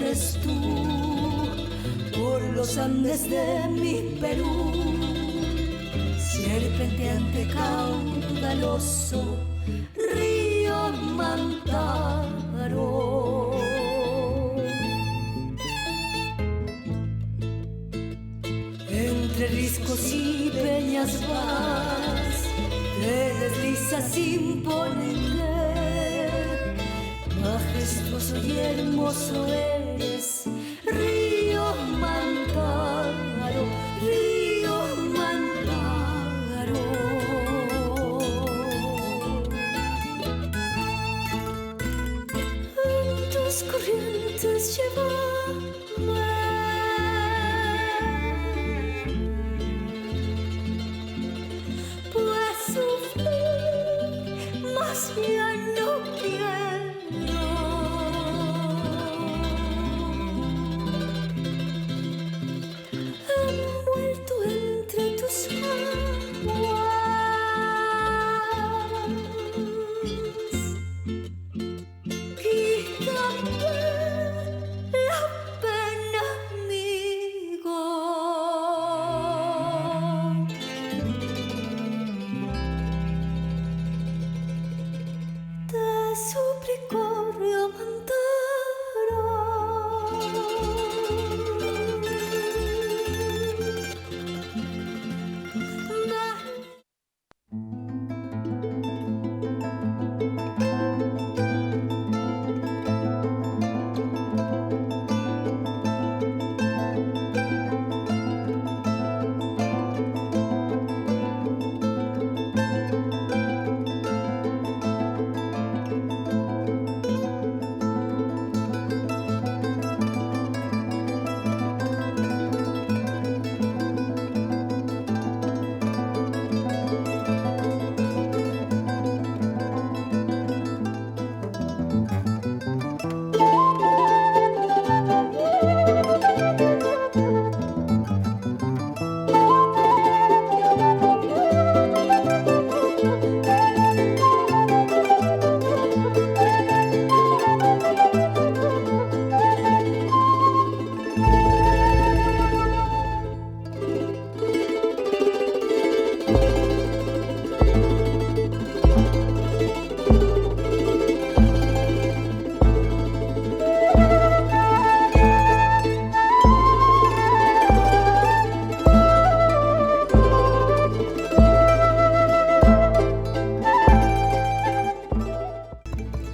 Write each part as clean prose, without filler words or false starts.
corres tú por los Andes de mi Perú, serpenteante caudaloso río Mantaro. Entre riscos y peñas vas, te deslizas imponente, majestuoso y hermoso eres, río Mantaro, río Mantaro. En tus corrientes llévame, pues sufrir más ya no quiero. Envuelto entre tus aguas, quítame la pena, amigo. Te suplico, río Mantaro.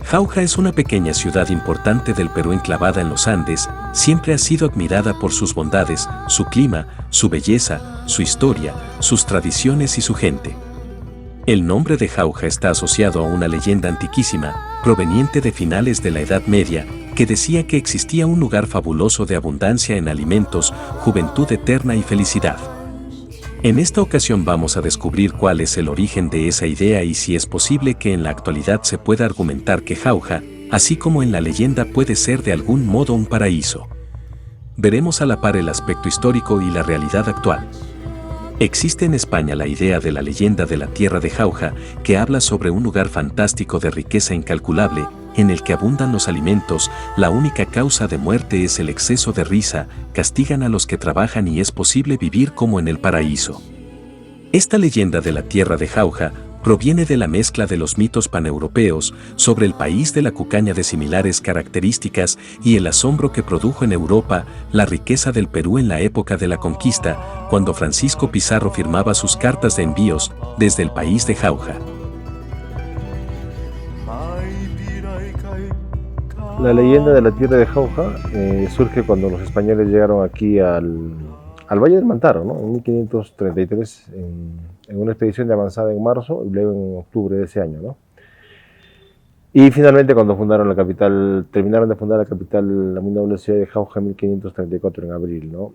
Jauja es una pequeña ciudad importante del Perú enclavada en los Andes. Siempre ha sido admirada por sus bondades, su clima, su belleza, su historia, sus tradiciones y su gente. El nombre de Jauja está asociado a una leyenda antiquísima, proveniente de finales de la Edad Media, que decía que existía un lugar fabuloso de abundancia en alimentos, juventud eterna y felicidad. En esta ocasión vamos a descubrir cuál es el origen de esa idea y si es posible que en la actualidad se pueda argumentar que Jauja, así como en la leyenda, puede ser de algún modo un paraíso. Veremos a la par el aspecto histórico y la realidad actual. Existe en España la idea de la leyenda de la tierra de Jauja, que habla sobre un lugar fantástico de riqueza incalculable, en el que abundan los alimentos, la única causa de muerte es el exceso de risa, castigan a los que trabajan y es posible vivir como en el paraíso. Esta leyenda de la tierra de Jauja proviene de la mezcla de los mitos paneuropeos sobre el país de la cucaña de similares características y el asombro que produjo en Europa la riqueza del Perú en la época de la conquista, cuando Francisco Pizarro firmaba sus cartas de envíos desde el país de Jauja. La leyenda de la tierra de Jauja surge cuando los españoles llegaron aquí al Valle del Mantaro, ¿no? En 1533, en una expedición de avanzada en marzo y luego en octubre de ese año, ¿no? Y finalmente cuando fundaron la capital, terminaron de fundar la capital, la muy noble ciudad de Jauja en 1534, en abril, ¿no?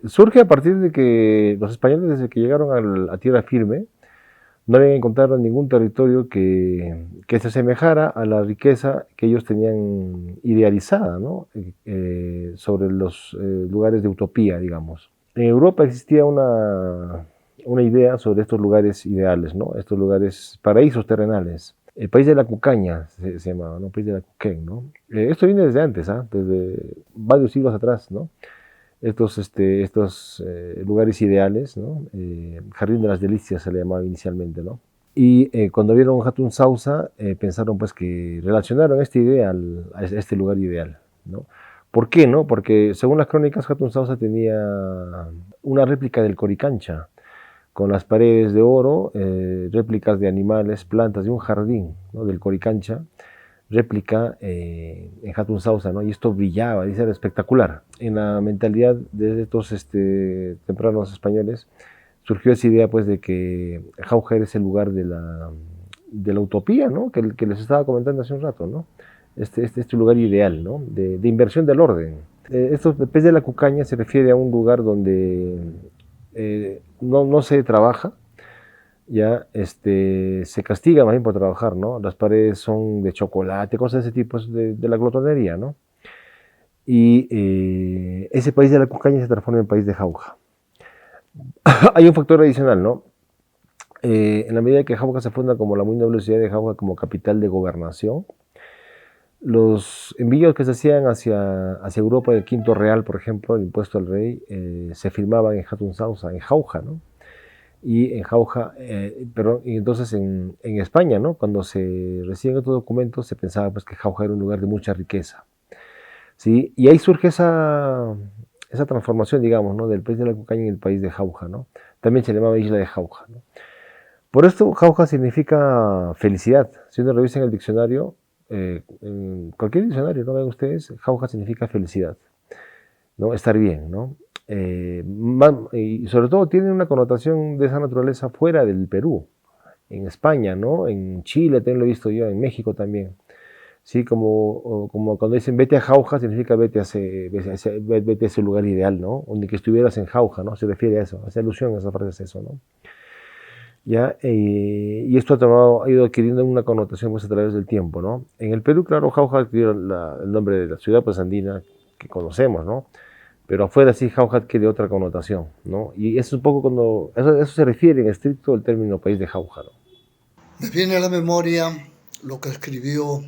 Surge a partir de que los españoles, desde que llegaron a tierra firme, no habían encontrado ningún territorio que se asemejara a la riqueza que ellos tenían idealizada, ¿no? Sobre los lugares de utopía, digamos. En Europa existía una idea sobre estos lugares ideales, ¿no? Estos lugares, paraísos terrenales. El país de la cucaña se llamaba, ¿no? País de la Cuquén, ¿no? Esto viene desde antes, desde varios siglos atrás, ¿no? Estos lugares ideales, ¿no? Jardín de las Delicias se le llamaba inicialmente, ¿no? Y cuando vieron Hatun Sausa, pensaron pues que relacionaron esta idea a este lugar ideal, ¿no? ¿Por qué, no? Porque según las crónicas, Hatun Sausa tenía una réplica del Coricancha, con las paredes de oro, réplicas de animales, plantas, de un jardín, ¿no? Del Coricancha, réplica en Hatun Sausa, ¿no? Y esto brillaba, dice, era espectacular. En la mentalidad de estos tempranos españoles surgió esa idea pues de que Jauja es el lugar de la utopía, ¿no? Que les estaba comentando hace un rato, ¿no? Este lugar ideal, ¿no? De inversión del orden. Esto, el pez de la cucaña, se refiere a un lugar donde no se trabaja, ya se castiga más bien por trabajar, ¿no? Las paredes son de chocolate, cosas de ese tipo, de la glotonería, ¿no? Y ese país de la cucaña se transforma en país de Jauja. Hay un factor adicional, ¿no? En la medida que Jauja se funda como la muy noble ciudad de Jauja como capital de gobernación, los envíos que se hacían hacia Europa del Quinto Real, por ejemplo, el impuesto al rey, se firmaban en Hatun Sausa, en Jauja, ¿no? Y en Jauja, y entonces en España, ¿no? Cuando se reciben estos documentos, se pensaba pues que Jauja era un lugar de mucha riqueza, ¿sí? Y ahí surge esa transformación, digamos, ¿no? Del país de la cucaña en el país de Jauja, ¿no? También se llamaba isla de Jauja, ¿no? Por esto, Jauja significa felicidad. Si uno revisa en el diccionario, en cualquier diccionario, ¿no? Ven ustedes, Jauja significa felicidad, ¿no? Estar bien, ¿no? Y sobre todo tiene una connotación de esa naturaleza fuera del Perú, en España, ¿no? En Chile también lo he visto yo, en México también. Sí, como cuando dicen vete a Jauja, significa vete a ese lugar ideal, ¿no? Donde que estuvieras en Jauja, ¿no? Se refiere a eso, hace alusión a esa frase, es eso, ¿no? ¿Ya? Y esto ha ido adquiriendo una connotación pues, a través del tiempo, ¿no? En el Perú, claro, Jauja adquirió el nombre de la ciudad pues, andina que conocemos, ¿no? Pero afuera sí Jauja adquiere otra connotación, ¿no? Y eso es un poco cuando... Eso se refiere en estricto al término país de Jauja, ¿no? Me viene a la memoria lo que escribió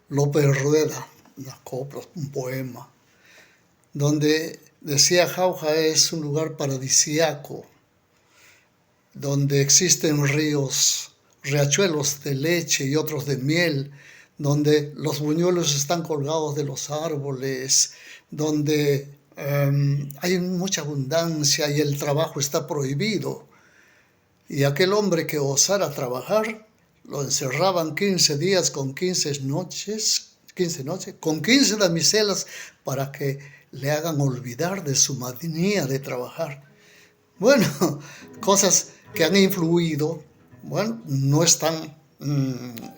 López Rueda, una copla, un poema, donde decía Jauja es un lugar paradisíaco, donde existen ríos, riachuelos de leche y otros de miel, donde los buñuelos están colgados de los árboles, donde hay mucha abundancia y el trabajo está prohibido. Y aquel hombre que osara trabajar, lo encerraban 15 días con 15 noches, con 15 damiselas para que le hagan olvidar de su manía de trabajar. Bueno, cosas que han influido, bueno, no están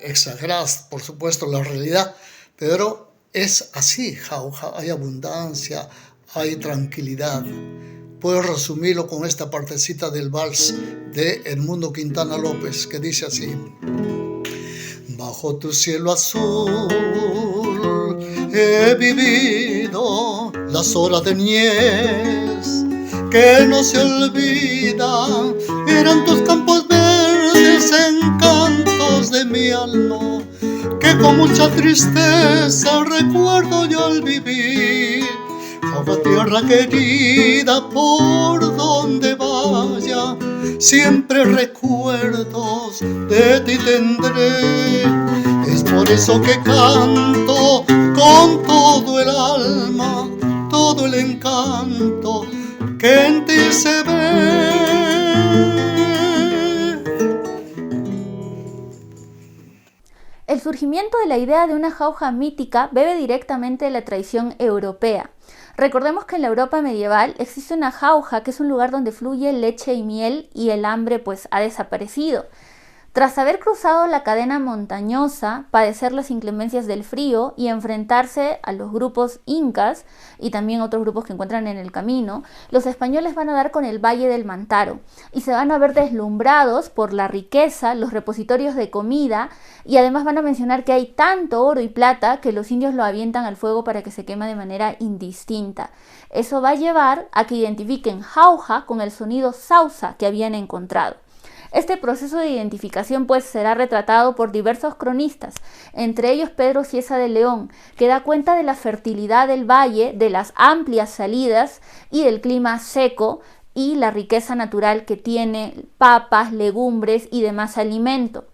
exageradas, por supuesto, la realidad, pero es así, Jauja, hay abundancia, hay tranquilidad. Puedo resumirlo con esta partecita del vals de Edmundo Quintana López, que dice así: bajo tu cielo azul he vivido las horas de nieve que no se olvidan, eran tus campos verdes, encantos de mi alma, que con mucha tristeza recuerdo yo al vivir. Jauja, tierra querida, por donde vaya, siempre recuerdos de ti tendré. Es por eso que canto con todo el alma, todo el encanto que en ti se ve. El surgimiento de la idea de una jauja mítica bebe directamente de la tradición europea. Recordemos que en la Europa medieval existe una jauja que es un lugar donde fluye leche y miel y el hambre pues ha desaparecido. Tras haber cruzado la cadena montañosa, padecer las inclemencias del frío y enfrentarse a los grupos incas y también otros grupos que encuentran en el camino, los españoles van a dar con el Valle del Mantaro y se van a ver deslumbrados por la riqueza, los repositorios de comida y además van a mencionar que hay tanto oro y plata que los indios lo avientan al fuego para que se queme de manera indistinta. Eso va a llevar a que identifiquen Jauja con el sonido sausa que habían encontrado. Este proceso de identificación pues será retratado por diversos cronistas, entre ellos Pedro Cieza de León, que da cuenta de la fertilidad del valle, de las amplias salidas y del clima seco y la riqueza natural que tiene papas, legumbres y demás alimento.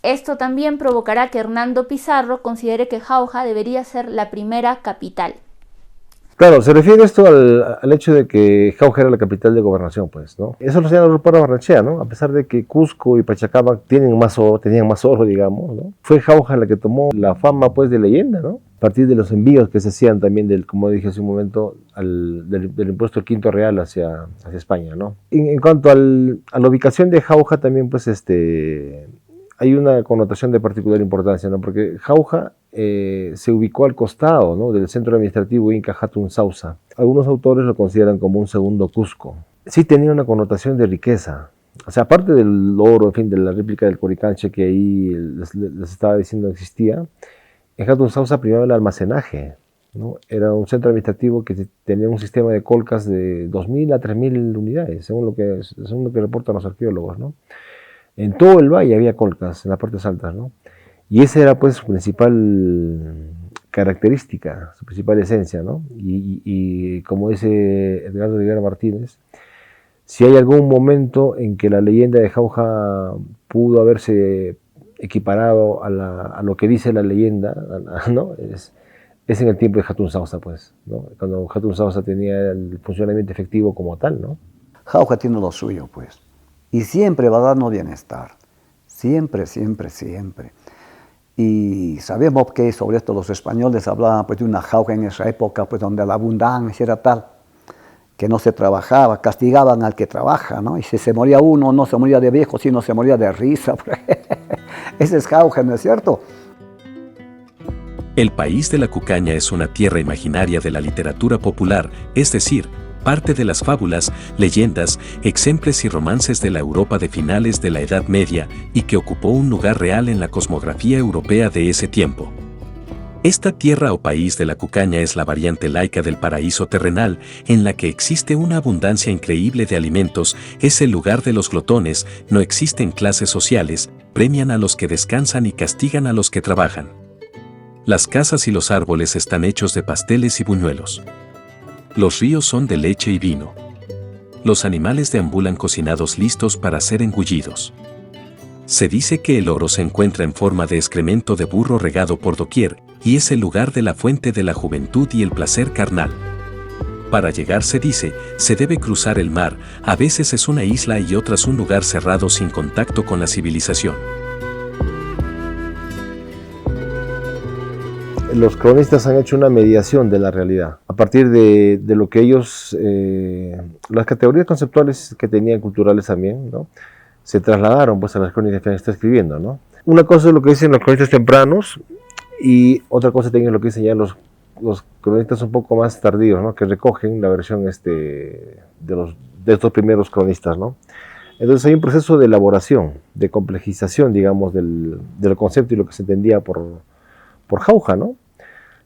Esto también provocará que Hernando Pizarro considere que Jauja debería ser la primera capital. Claro, se refiere esto al hecho de que Jauja era la capital de gobernación, pues, ¿no? Eso lo señala Rupardo Barnechea, ¿no? A pesar de que Cusco y Pachacamac tenían más oro, digamos, ¿no? Fue Jauja la que tomó la fama, pues, de leyenda, ¿no? A partir de los envíos que se hacían también como dije hace un momento, del impuesto al quinto real hacia España, ¿no? En cuanto a la ubicación de Jauja también, pues, hay una connotación de particular importancia, ¿no? Porque Jauja se ubicó al costado, ¿no?, del centro administrativo Inca Hatun Sausa. Algunos autores lo consideran como un segundo Cusco. Sí tenía una connotación de riqueza. O sea, aparte del oro, en fin, de la réplica del Coricanche que ahí les estaba diciendo existía, en Hatun Sausa primaba el almacenaje, ¿no? Era un centro administrativo que tenía un sistema de colcas de 2.000 a 3.000 unidades, según lo que reportan los arqueólogos, ¿no? En todo el valle había colcas, en las partes altas, ¿no? Y esa era pues su principal característica, su principal esencia, ¿no? Y como dice Edgardo Rivera Martínez, si hay algún momento en que la leyenda de Jauja pudo haberse equiparado a lo que dice la leyenda, ¿no?, es en el tiempo de Hatun Sausa, pues, ¿no? Cuando Hatun Sausa tenía el funcionamiento efectivo como tal, ¿no? Jauja tiene lo suyo, pues, y siempre va a darnos bienestar, siempre, siempre, siempre. Y sabemos que sobre esto los españoles hablaban pues, de una Jauja en esa época, pues, donde la abundancia era tal que no se trabajaba, castigaban al que trabaja, ¿no? Y si se moría uno, no se moría de viejo, sino se moría de risa. Ese es Jauja, ¿no es cierto? El país de la cucaña es una tierra imaginaria de la literatura popular, es decir, parte de las fábulas, leyendas, exemples y romances de la Europa de finales de la Edad Media y que ocupó un lugar real en la cosmografía europea de ese tiempo. Esta tierra o país de la cucaña es la variante laica del paraíso terrenal, en la que existe una abundancia increíble de alimentos, es el lugar de los glotones, no existen clases sociales, premian a los que descansan y castigan a los que trabajan. Las casas y los árboles están hechos de pasteles y buñuelos. Los ríos son de leche y vino. Los animales deambulan cocinados listos para ser engullidos. Se dice que el oro se encuentra en forma de excremento de burro regado por doquier, y es el lugar de la fuente de la juventud y el placer carnal. Para llegar, se dice, se debe cruzar el mar, a veces es una isla y otras un lugar cerrado sin contacto con la civilización. Los cronistas han hecho una mediación de la realidad, a partir de lo que ellos, las categorías conceptuales que tenían culturales también, ¿no?, se trasladaron pues a las crónicas que está escribiendo, ¿no? Una cosa es lo que dicen los cronistas tempranos y otra cosa también es lo que dicen ya los cronistas un poco más tardíos, ¿no?, que recogen la versión de estos primeros cronistas, ¿no? Entonces hay un proceso de elaboración, de complejización, digamos, del concepto y lo que se entendía por Jauja, ¿no?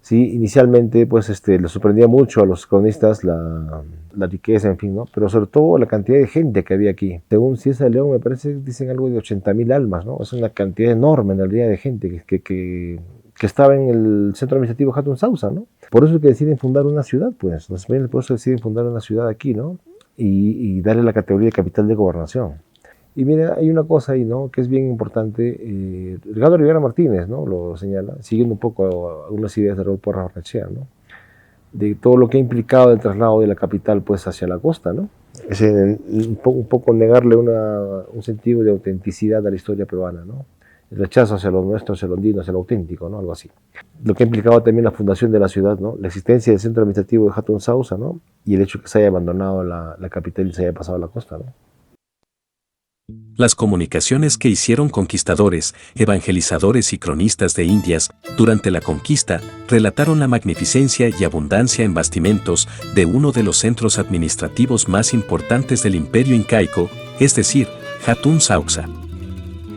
Sí, inicialmente pues les sorprendía mucho a los cronistas la riqueza, en fin, ¿no? Pero sobre todo la cantidad de gente que había aquí. Según Cieza de León, me parece que dicen algo de 80.000 almas, ¿no? Es una cantidad enorme en realidad de gente que estaba en el centro administrativo Hatun Sausa, ¿no? Por eso es que deciden fundar una ciudad, pues. Los españoles por eso deciden fundar una ciudad aquí, ¿no? Y darle la categoría de capital de gobernación. Y mira, hay una cosa ahí, ¿no?, que es bien importante. Edgardo Rivera Martínez, ¿no?, lo señala, siguiendo un poco algunas ideas de Raúl Porras Barnechea, ¿no?, de todo lo que ha implicado el traslado de la capital pues hacia la costa, ¿no? Es un poco negarle un sentido de autenticidad a la historia peruana, ¿no? El rechazo hacia lo nuestro, hacia lo andino, hacia lo auténtico, ¿no?, algo así. Lo que ha implicado también la fundación de la ciudad, ¿no?, la existencia del centro administrativo de Hatun Sausa, ¿no?, y el hecho que se haya abandonado la capital y se haya pasado a la costa, ¿no? Las comunicaciones que hicieron conquistadores, evangelizadores y cronistas de Indias durante la conquista relataron la magnificencia y abundancia en bastimentos de uno de los centros administrativos más importantes del imperio incaico, es decir, Hatun Sausa.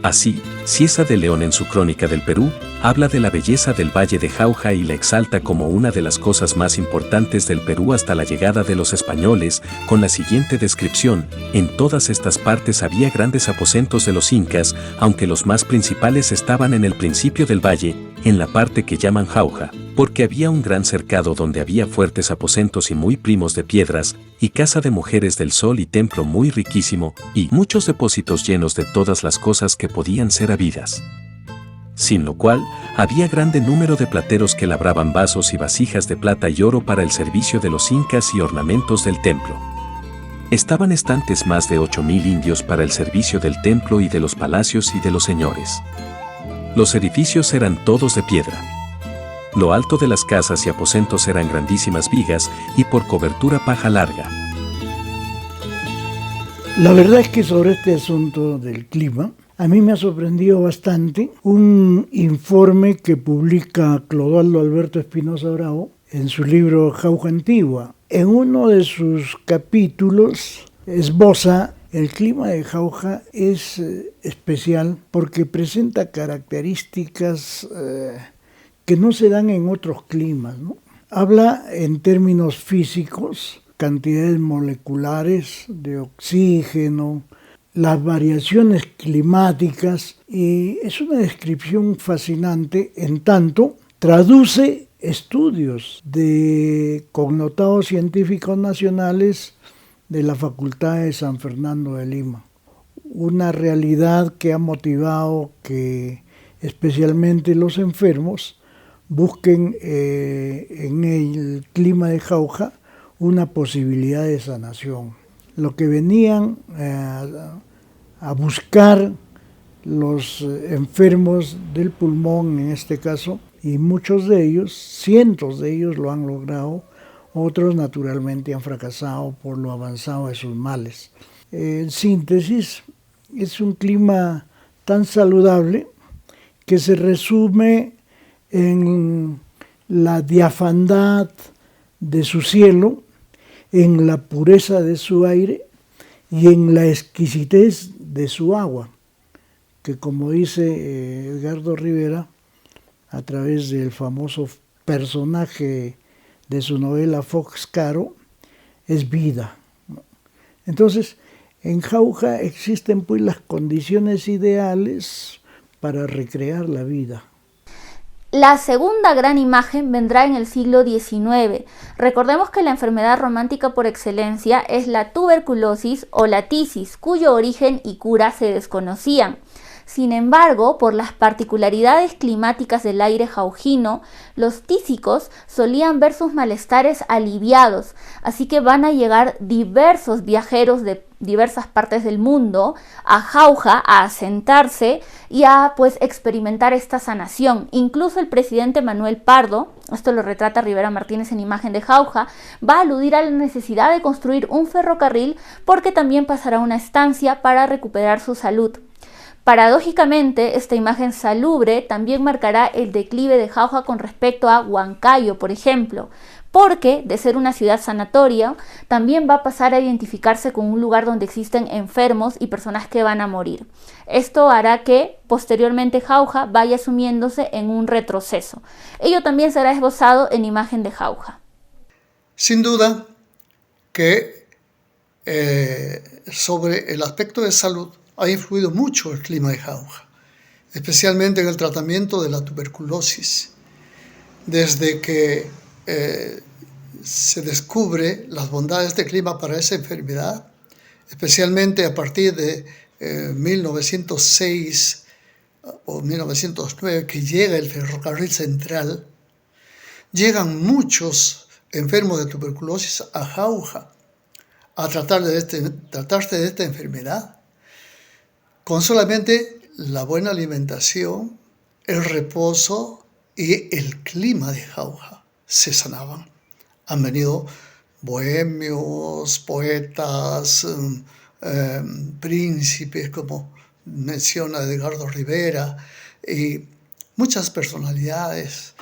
Así, Cieza de León en su Crónica del Perú, habla de la belleza del Valle de Jauja y la exalta como una de las cosas más importantes del Perú hasta la llegada de los españoles, con la siguiente descripción: en todas estas partes había grandes aposentos de los incas, aunque los más principales estaban en el principio del valle, en la parte que llaman Jauja, porque había un gran cercado donde había fuertes aposentos y muy primos de piedras, y casa de mujeres del sol y templo muy riquísimo, y muchos depósitos llenos de todas las cosas que podían ser habidas. Sin lo cual, había grande número de plateros que labraban vasos y vasijas de plata y oro para el servicio de los incas y ornamentos del templo. Estaban estantes más de 8,000 indios para el servicio del templo y de los palacios y de los señores. Los edificios eran todos de piedra. Lo alto de las casas y aposentos eran grandísimas vigas y por cobertura paja larga. La verdad es que sobre este asunto del clima, a mí me ha sorprendido bastante un informe que publica Clodoaldo Alberto Espinosa Bravo en su libro Jauja Antigua. En uno de sus capítulos esboza: el clima de Jauja es especial porque presenta características que no se dan en otros climas, ¿no? Habla en términos físicos, cantidades moleculares de oxígeno, las variaciones climáticas, y es una descripción fascinante, en tanto traduce estudios de connotados científicos nacionales de la Facultad de San Fernando de Lima. Una realidad que ha motivado que especialmente los enfermos busquen en el clima de Jauja una posibilidad de sanación. Lo que venían a buscar los enfermos del pulmón en este caso, y muchos de ellos, cientos de ellos lo han logrado, otros naturalmente han fracasado por lo avanzado de sus males. En síntesis, es un clima tan saludable que se resume en la diafandad de su cielo, en la pureza de su aire y en la exquisitez de su agua, que, como dice Edgardo Rivera, a través del famoso personaje de su novela Fox Caro, es vida. Entonces, en Jauja existen pues las condiciones ideales para recrear la vida. La segunda gran imagen vendrá en el siglo XIX. Recordemos que la enfermedad romántica por excelencia es la tuberculosis o la tisis, cuyo origen y cura se desconocían. Sin embargo, por las particularidades climáticas del aire jaujino, los tísicos solían ver sus malestares aliviados, así que van a llegar diversos viajeros de diversas partes del mundo a Jauja a asentarse y a experimentar esta sanación. Incluso el presidente Manuel Pardo, esto lo retrata Rivera Martínez en Imagen de Jauja, va a aludir a la necesidad de construir un ferrocarril porque también pasará una estancia para recuperar su salud. Paradójicamente, esta imagen salubre también marcará el declive de Jauja con respecto a Huancayo, por ejemplo, porque de ser una ciudad sanatoria, también va a pasar a identificarse con un lugar donde existen enfermos y personas que van a morir. Esto hará que posteriormente Jauja vaya sumiéndose en un retroceso. Ello también será esbozado en Imagen de Jauja. Sin duda que sobre el aspecto de salud ha influido mucho el clima de Jauja, especialmente en el tratamiento de la tuberculosis. Desde que se descubre las bondades del clima para esa enfermedad, especialmente a partir de 1906 o 1909, que llega el ferrocarril central, llegan muchos enfermos de tuberculosis a Jauja a tratarse de esta enfermedad. Con solamente la buena alimentación, el reposo y el clima de Jauja se sanaban. Han venido bohemios, poetas, príncipes, como menciona Edgardo Rivera, y muchas personalidades,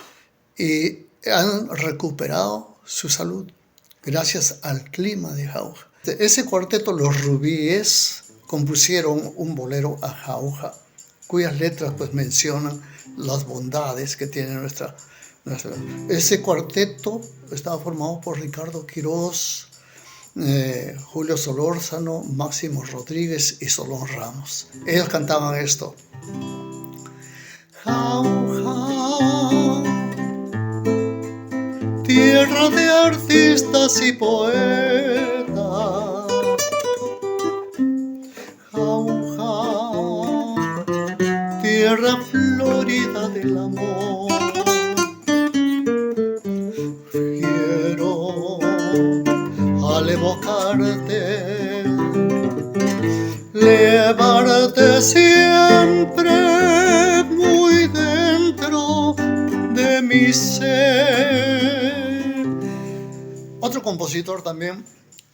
y han recuperado su salud gracias al clima de Jauja. Ese cuarteto, Los Rubíes, compusieron un bolero a Jauja cuyas letras pues mencionan las bondades que tiene nuestra. Ese cuarteto estaba formado por Ricardo Quirós, Julio Solórzano, Máximo Rodríguez y Solón Ramos. Ellos cantaban esto. Jauja, tierra de artistas y poetas. Jauja, tierra florida del amor. Quiero al evocarte, llevarte siempre muy dentro de mi ser. Otro compositor también,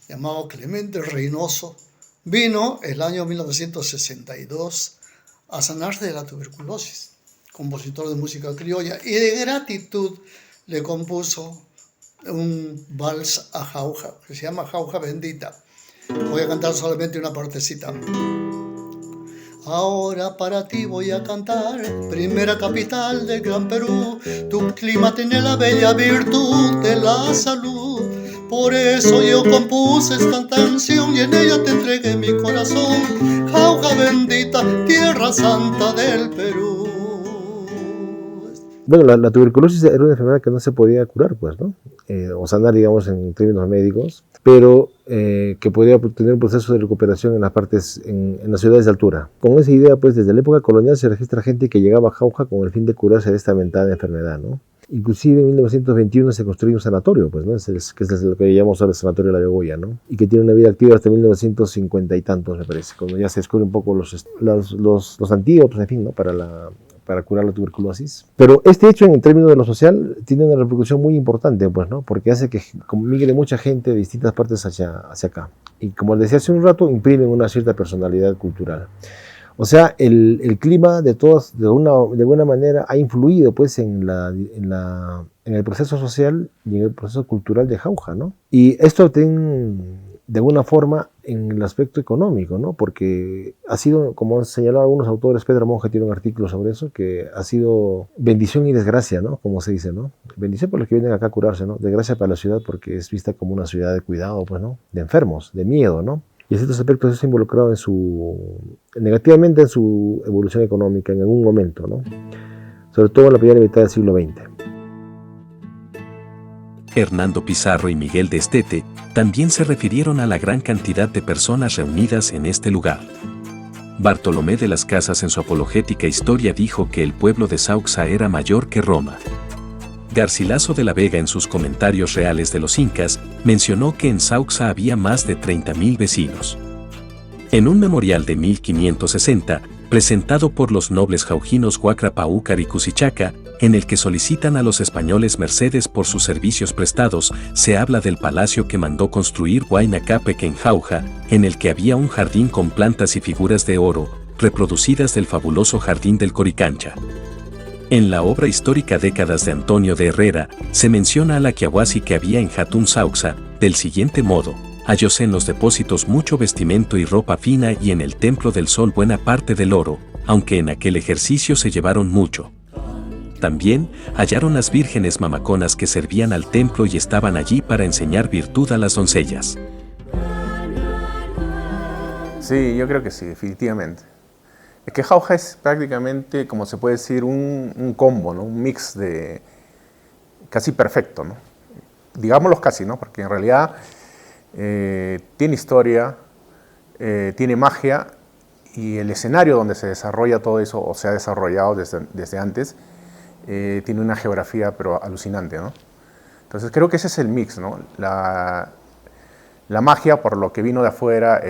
llamado Clemente Reynoso, vino el año 1962 a sanarse de la tuberculosis, compositor de música criolla, y de gratitud le compuso un vals a Jauja, que se llama Jauja Bendita. Voy a cantar solamente una partecita. Ahora para ti voy a cantar, primera capital del Gran Perú. Tu clima tiene la bella virtud de la salud. Por eso yo compuse esta canción y en ella te entregué mi corazón. Jauja Bendita, tierra santa del Perú. Bueno, la tuberculosis era una enfermedad que no se podía curar, pues, ¿no? O sanar, digamos, en términos médicos, pero que podía tener un proceso de recuperación en las partes, en las ciudades de altura. Con esa idea, pues, desde la época colonial se registra gente que llegaba a Jauja con el fin de curarse de esta mentada enfermedad, ¿no? Inclusive en 1921 se construyó un sanatorio, pues, ¿no? Que es lo que llamamos ahora el Sanatorio de la Begoya, ¿no? Y que tiene una vida activa hasta 1950 y tantos, me parece, cuando ya se descubre un poco los antídotos, en fin, ¿no? Para curar la tuberculosis. Pero este hecho, en términos de lo social, tiene una repercusión muy importante, pues, ¿no? Porque hace que migre mucha gente de distintas partes hacia acá. Y como les decía hace un rato, imprimen una cierta personalidad cultural. O sea, el clima de alguna manera ha influido, pues, en el proceso social y en el proceso cultural de Jauja, ¿no? Y esto de alguna forma en el aspecto económico, ¿no? Porque ha sido, como han señalado algunos autores, Pedro Monge tiene un artículo sobre eso, que ha sido bendición y desgracia, ¿no? Como se dice, ¿no? Bendición para los que vienen acá a curarse, ¿no? Desgracia para la ciudad porque es vista como una ciudad de cuidado, pues, ¿no? De enfermos, de miedo, ¿no? Y en ciertos aspectos eso está involucrado negativamente en su evolución económica en algún momento, ¿no? Sobre todo en la primera mitad del siglo XX. Hernando Pizarro y Miguel de Estete también se refirieron a la gran cantidad de personas reunidas en este lugar. Bartolomé de las Casas en su apologética Historia dijo que el pueblo de Sauxa era mayor que Roma. Garcilaso de la Vega en sus comentarios reales de los incas mencionó que en Sauxa había más de 30.000 vecinos. En un memorial de 1560, presentado por los nobles jaujinos Huacra Paúcar y Cusichaca, en el que solicitan a los españoles mercedes por sus servicios prestados, se habla del palacio que mandó construir Huayna Cápec en Jauja, en el que había un jardín con plantas y figuras de oro, reproducidas del fabuloso jardín del Coricancha. En la obra histórica Décadas de Antonio de Herrera, se menciona a la Quiahuasi que había en Jatún Sauxa, del siguiente modo: hallóse en los depósitos mucho vestimento y ropa fina y en el Templo del Sol buena parte del oro, aunque en aquel ejercicio se llevaron mucho. También hallaron las vírgenes mamaconas que servían al templo y estaban allí para enseñar virtud a las doncellas. Sí, yo creo que sí, definitivamente. Es que Jauja es prácticamente, como se puede decir, un combo, ¿no? Un mix de casi perfecto, ¿no? Digámoslo casi, ¿no? Porque en realidad tiene historia, tiene magia, y el escenario donde se desarrolla todo eso, o se ha desarrollado desde antes, tiene una geografía pero alucinante, ¿no? Entonces creo que ese es el mix, ¿no? La magia por lo que vino de afuera,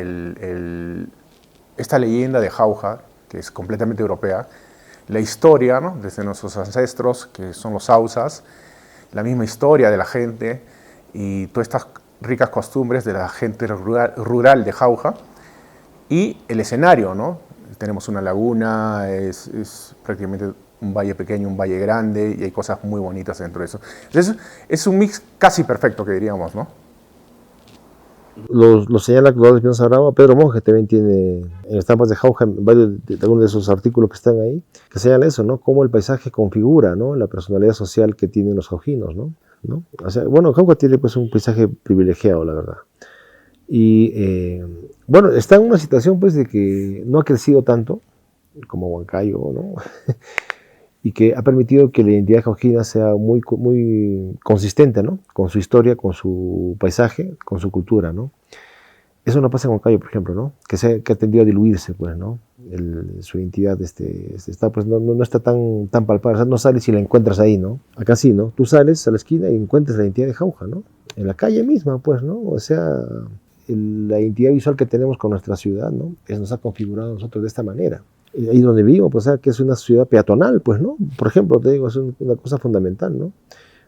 esta leyenda de Jauja, que es completamente europea, la historia, ¿no? Desde nuestros ancestros, que son los Sausas, la misma historia de la gente y todas estas ricas costumbres de la gente rural de Jauja, y el escenario, ¿no? Tenemos una laguna, es prácticamente un valle pequeño, un valle grande, y hay cosas muy bonitas dentro de eso. Entonces, es un mix casi perfecto, que diríamos, ¿no? Lo señala Clodoaldo Espinosa Bravo. Pedro Monge también tiene en Estampas de Jauja varios de algunos de esos artículos que están ahí, que señala eso, ¿no? Cómo el paisaje configura, ¿no?, la personalidad social que tienen los jaujinos, ¿no? O sea, bueno, Jauja tiene pues un paisaje privilegiado, la verdad. Y bueno, está en una situación pues de que no ha crecido tanto como Huancayo, ¿no? Y que ha permitido que la identidad jaujina sea muy consistente, ¿no?, con su historia, con su paisaje, con su cultura, ¿no? Eso no pasa en Huancayo, por ejemplo, ¿no?, que ha tendido a diluirse, pues, ¿no? Su identidad está, pues, no está tan palpable, o sea, no sales y la encuentras ahí, ¿no? Acá sí, ¿no? Tú sales a la esquina y encuentras la identidad de Jauja, ¿no? En la calle misma, pues, ¿no? O sea, la identidad visual que tenemos con nuestra ciudad, ¿no?, nos ha configurado a nosotros de esta manera. Ahí donde vivo, pues, o sea, que es una ciudad peatonal, pues, ¿no? Por ejemplo, te digo, es una cosa fundamental, ¿no?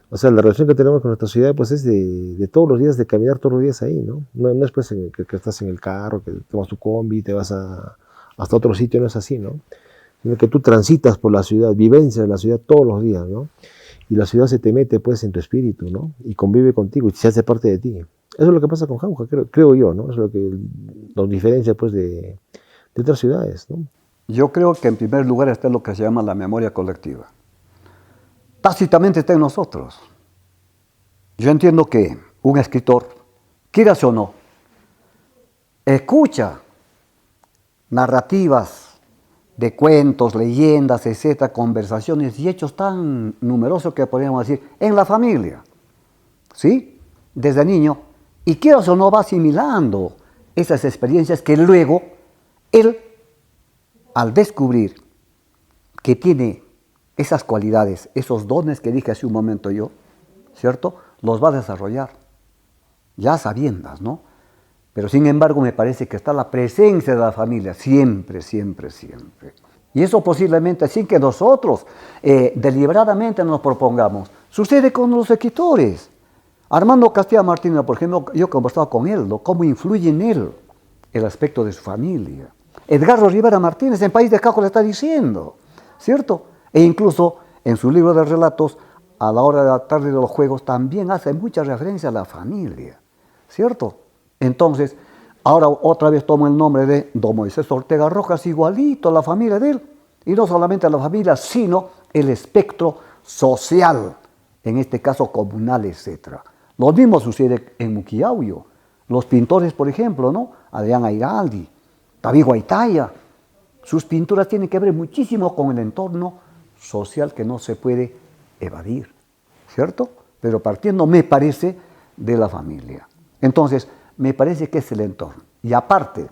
O sea, la relación que tenemos con nuestra ciudad, pues, es de todos los días, de caminar todos los días ahí, ¿no? No es pues que estás en el carro, que tomas tu combi, te vas hasta otro sitio, no es así, ¿no? Sino que tú transitas por la ciudad, vivencias la ciudad todos los días, ¿no? Y la ciudad se te mete, pues, en tu espíritu, ¿no? Y convive contigo y se hace parte de ti. Eso es lo que pasa con Jauja, creo yo, ¿no? Eso es lo que nos diferencia, pues, de otras ciudades, ¿no? Yo creo que en primer lugar está lo que se llama la memoria colectiva. Tácitamente está en nosotros. Yo entiendo que un escritor, quieras o no, escucha narrativas de cuentos, leyendas, etcétera, conversaciones y hechos tan numerosos que podríamos decir en la familia, ¿sí? Desde niño, y quieras o no va asimilando esas experiencias que luego él, al descubrir que tiene esas cualidades, esos dones que dije hace un momento yo, ¿cierto?, los va a desarrollar, ya a sabiendas, ¿no? Pero sin embargo me parece que está la presencia de la familia, siempre, siempre, siempre. Y eso posiblemente sin que nosotros deliberadamente nos propongamos. Sucede con los escritores. Armando Castilla Martínez, por ejemplo, yo he conversado con él, ¿no?, cómo influye en él el aspecto de su familia. Edgardo Rivera Martínez en País de Caco le está diciendo, ¿cierto? E incluso en su libro de relatos, a la hora de la tarde de los juegos, también hace mucha referencia a la familia, ¿cierto? Entonces, ahora otra vez tomo el nombre de don Moisés Ortega Rojas, igualito a la familia de él, y no solamente a la familia, sino el espectro social, en este caso comunal, etc. Lo mismo sucede en Muquiauyo. Los pintores, por ejemplo, ¿no?, Adrián Airaldi, David Guaitaya, sus pinturas tienen que ver muchísimo con el entorno social que no se puede evadir, ¿cierto? Pero partiendo, me parece, de la familia. Entonces, me parece que es el entorno. Y aparte,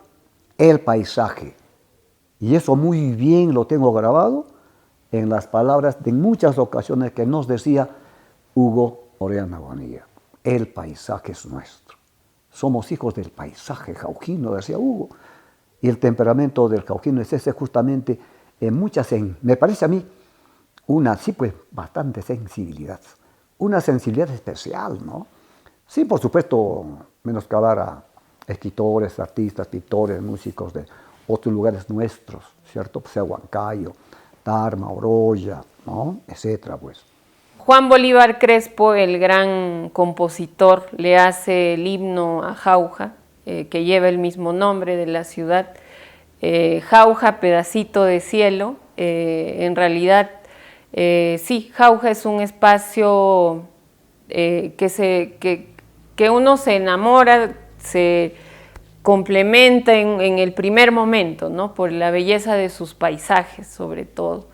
el paisaje. Y eso muy bien lo tengo grabado en las palabras de muchas ocasiones que nos decía Hugo Orellana Bonilla. El paisaje es nuestro. Somos hijos del paisaje jaujino, decía Hugo. Y el temperamento del jaujino es ese justamente me parece a mí, bastante sensibilidad. Una sensibilidad especial, ¿no? Sí, por supuesto, menoscabar a escritores, artistas, pintores, músicos de otros lugares nuestros, ¿cierto? Pues sea Huancayo, Tarma, Oroya, ¿no?, etcétera, pues. Juan Bolívar Crespo, el gran compositor, le hace el himno a Jauja, que lleva el mismo nombre de la ciudad. Jauja, pedacito de cielo. En realidad, sí, Jauja es un espacio que uno se enamora, se complementa en el primer momento, ¿no?, por la belleza de sus paisajes, sobre todo.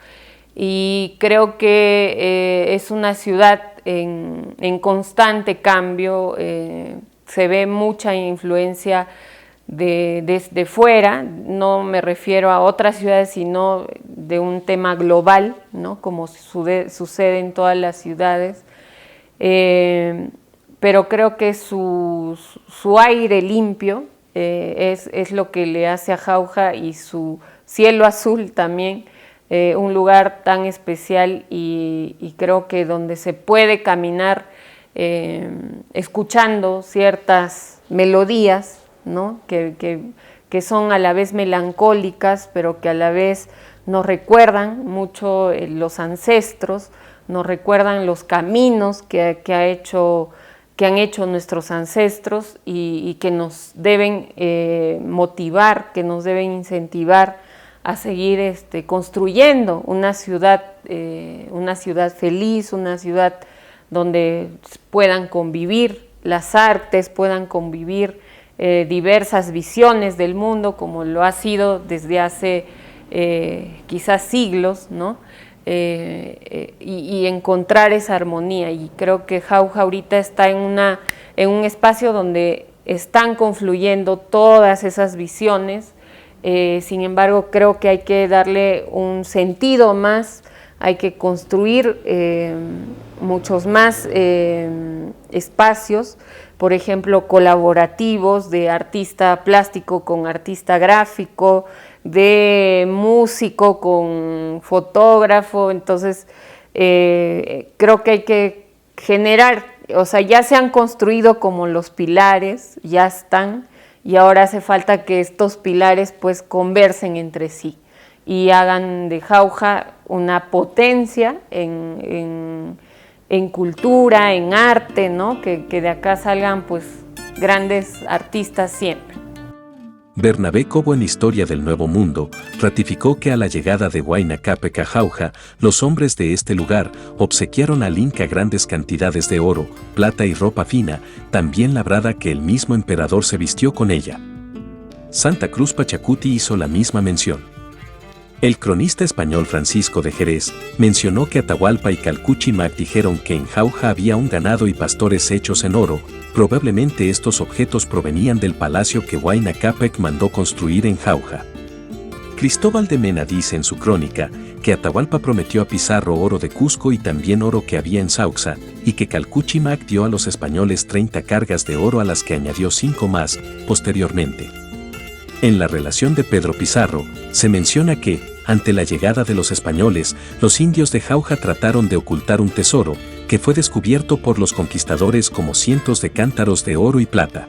Y creo que es una ciudad en constante cambio. Se ve mucha influencia desde fuera, no me refiero a otras ciudades, sino de un tema global, ¿no?, como sucede en todas las ciudades. Pero creo que su aire limpio es lo que le hace a Jauja, y su cielo azul también, un lugar tan especial, y creo que donde se puede caminar escuchando ciertas melodías, ¿no?, que son a la vez melancólicas, pero que a la vez nos recuerdan mucho los ancestros, nos recuerdan los caminos que ha hecho que han hecho nuestros ancestros y que nos deben motivar, que nos deben incentivar a seguir construyendo una ciudad feliz, una ciudad donde puedan convivir las artes, puedan convivir diversas visiones del mundo, como lo ha sido desde hace quizás siglos, ¿no? Y encontrar esa armonía. Y creo que Jauja ahorita está en un espacio donde están confluyendo todas esas visiones. Sin embargo, creo que hay que darle un sentido más, hay que construir muchos más espacios, por ejemplo, colaborativos de artista plástico con artista gráfico, de músico con fotógrafo. Entonces, creo que hay que generar, o sea, ya se han construido como los pilares, ya están, y ahora hace falta que estos pilares pues conversen entre sí y hagan de Jauja una potencia en cultura, en arte, ¿no? Que de acá salgan pues grandes artistas siempre. Bernabé Cobo, en Historia del Nuevo Mundo, ratificó que a la llegada de Huayna Cápac a Jauja, los hombres de este lugar obsequiaron al Inca grandes cantidades de oro, plata y ropa fina, también labrada, que el mismo emperador se vistió con ella. Santa Cruz Pachacuti hizo la misma mención. El cronista español Francisco de Jerez mencionó que Atahualpa y Calcuchimac dijeron que en Jauja había un ganado y pastores hechos en oro. Probablemente estos objetos provenían del palacio que Huayna Cápac mandó construir en Jauja. Cristóbal de Mena dice en su crónica que Atahualpa prometió a Pizarro oro de Cusco y también oro que había en Sauxa, y que Calcuchimac dio a los españoles 30 cargas de oro, a las que añadió 5 más posteriormente. En la relación de Pedro Pizarro, se menciona que, ante la llegada de los españoles, los indios de Jauja trataron de ocultar un tesoro, que fue descubierto por los conquistadores como cientos de cántaros de oro y plata.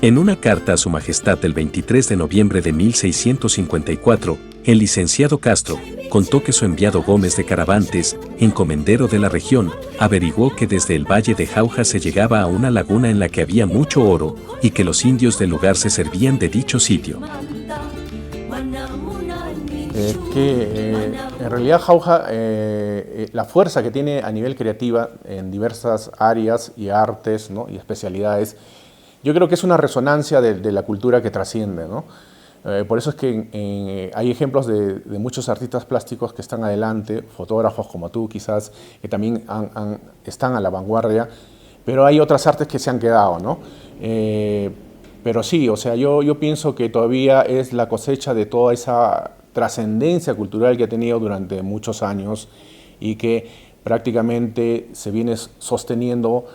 En una carta a su majestad del 23 de noviembre de 1654, el licenciado Castro contó que su enviado Gómez de Caravantes, encomendero de la región, averiguó que desde el valle de Jauja se llegaba a una laguna en la que había mucho oro y que los indios del lugar se servían de dicho sitio. En realidad Jauja, la fuerza que tiene a nivel creativa en diversas áreas y artes, ¿no? y especialidades, yo creo que es una resonancia de la cultura que trasciende, ¿no? Por eso es que hay ejemplos de muchos artistas plásticos que están adelante, fotógrafos como tú quizás, que también están a la vanguardia, pero hay otras artes que se han quedado, ¿no? Pero sí, o sea, yo pienso que todavía es la cosecha de toda esa trascendencia cultural que ha tenido durante muchos años y que prácticamente se viene sosteniendo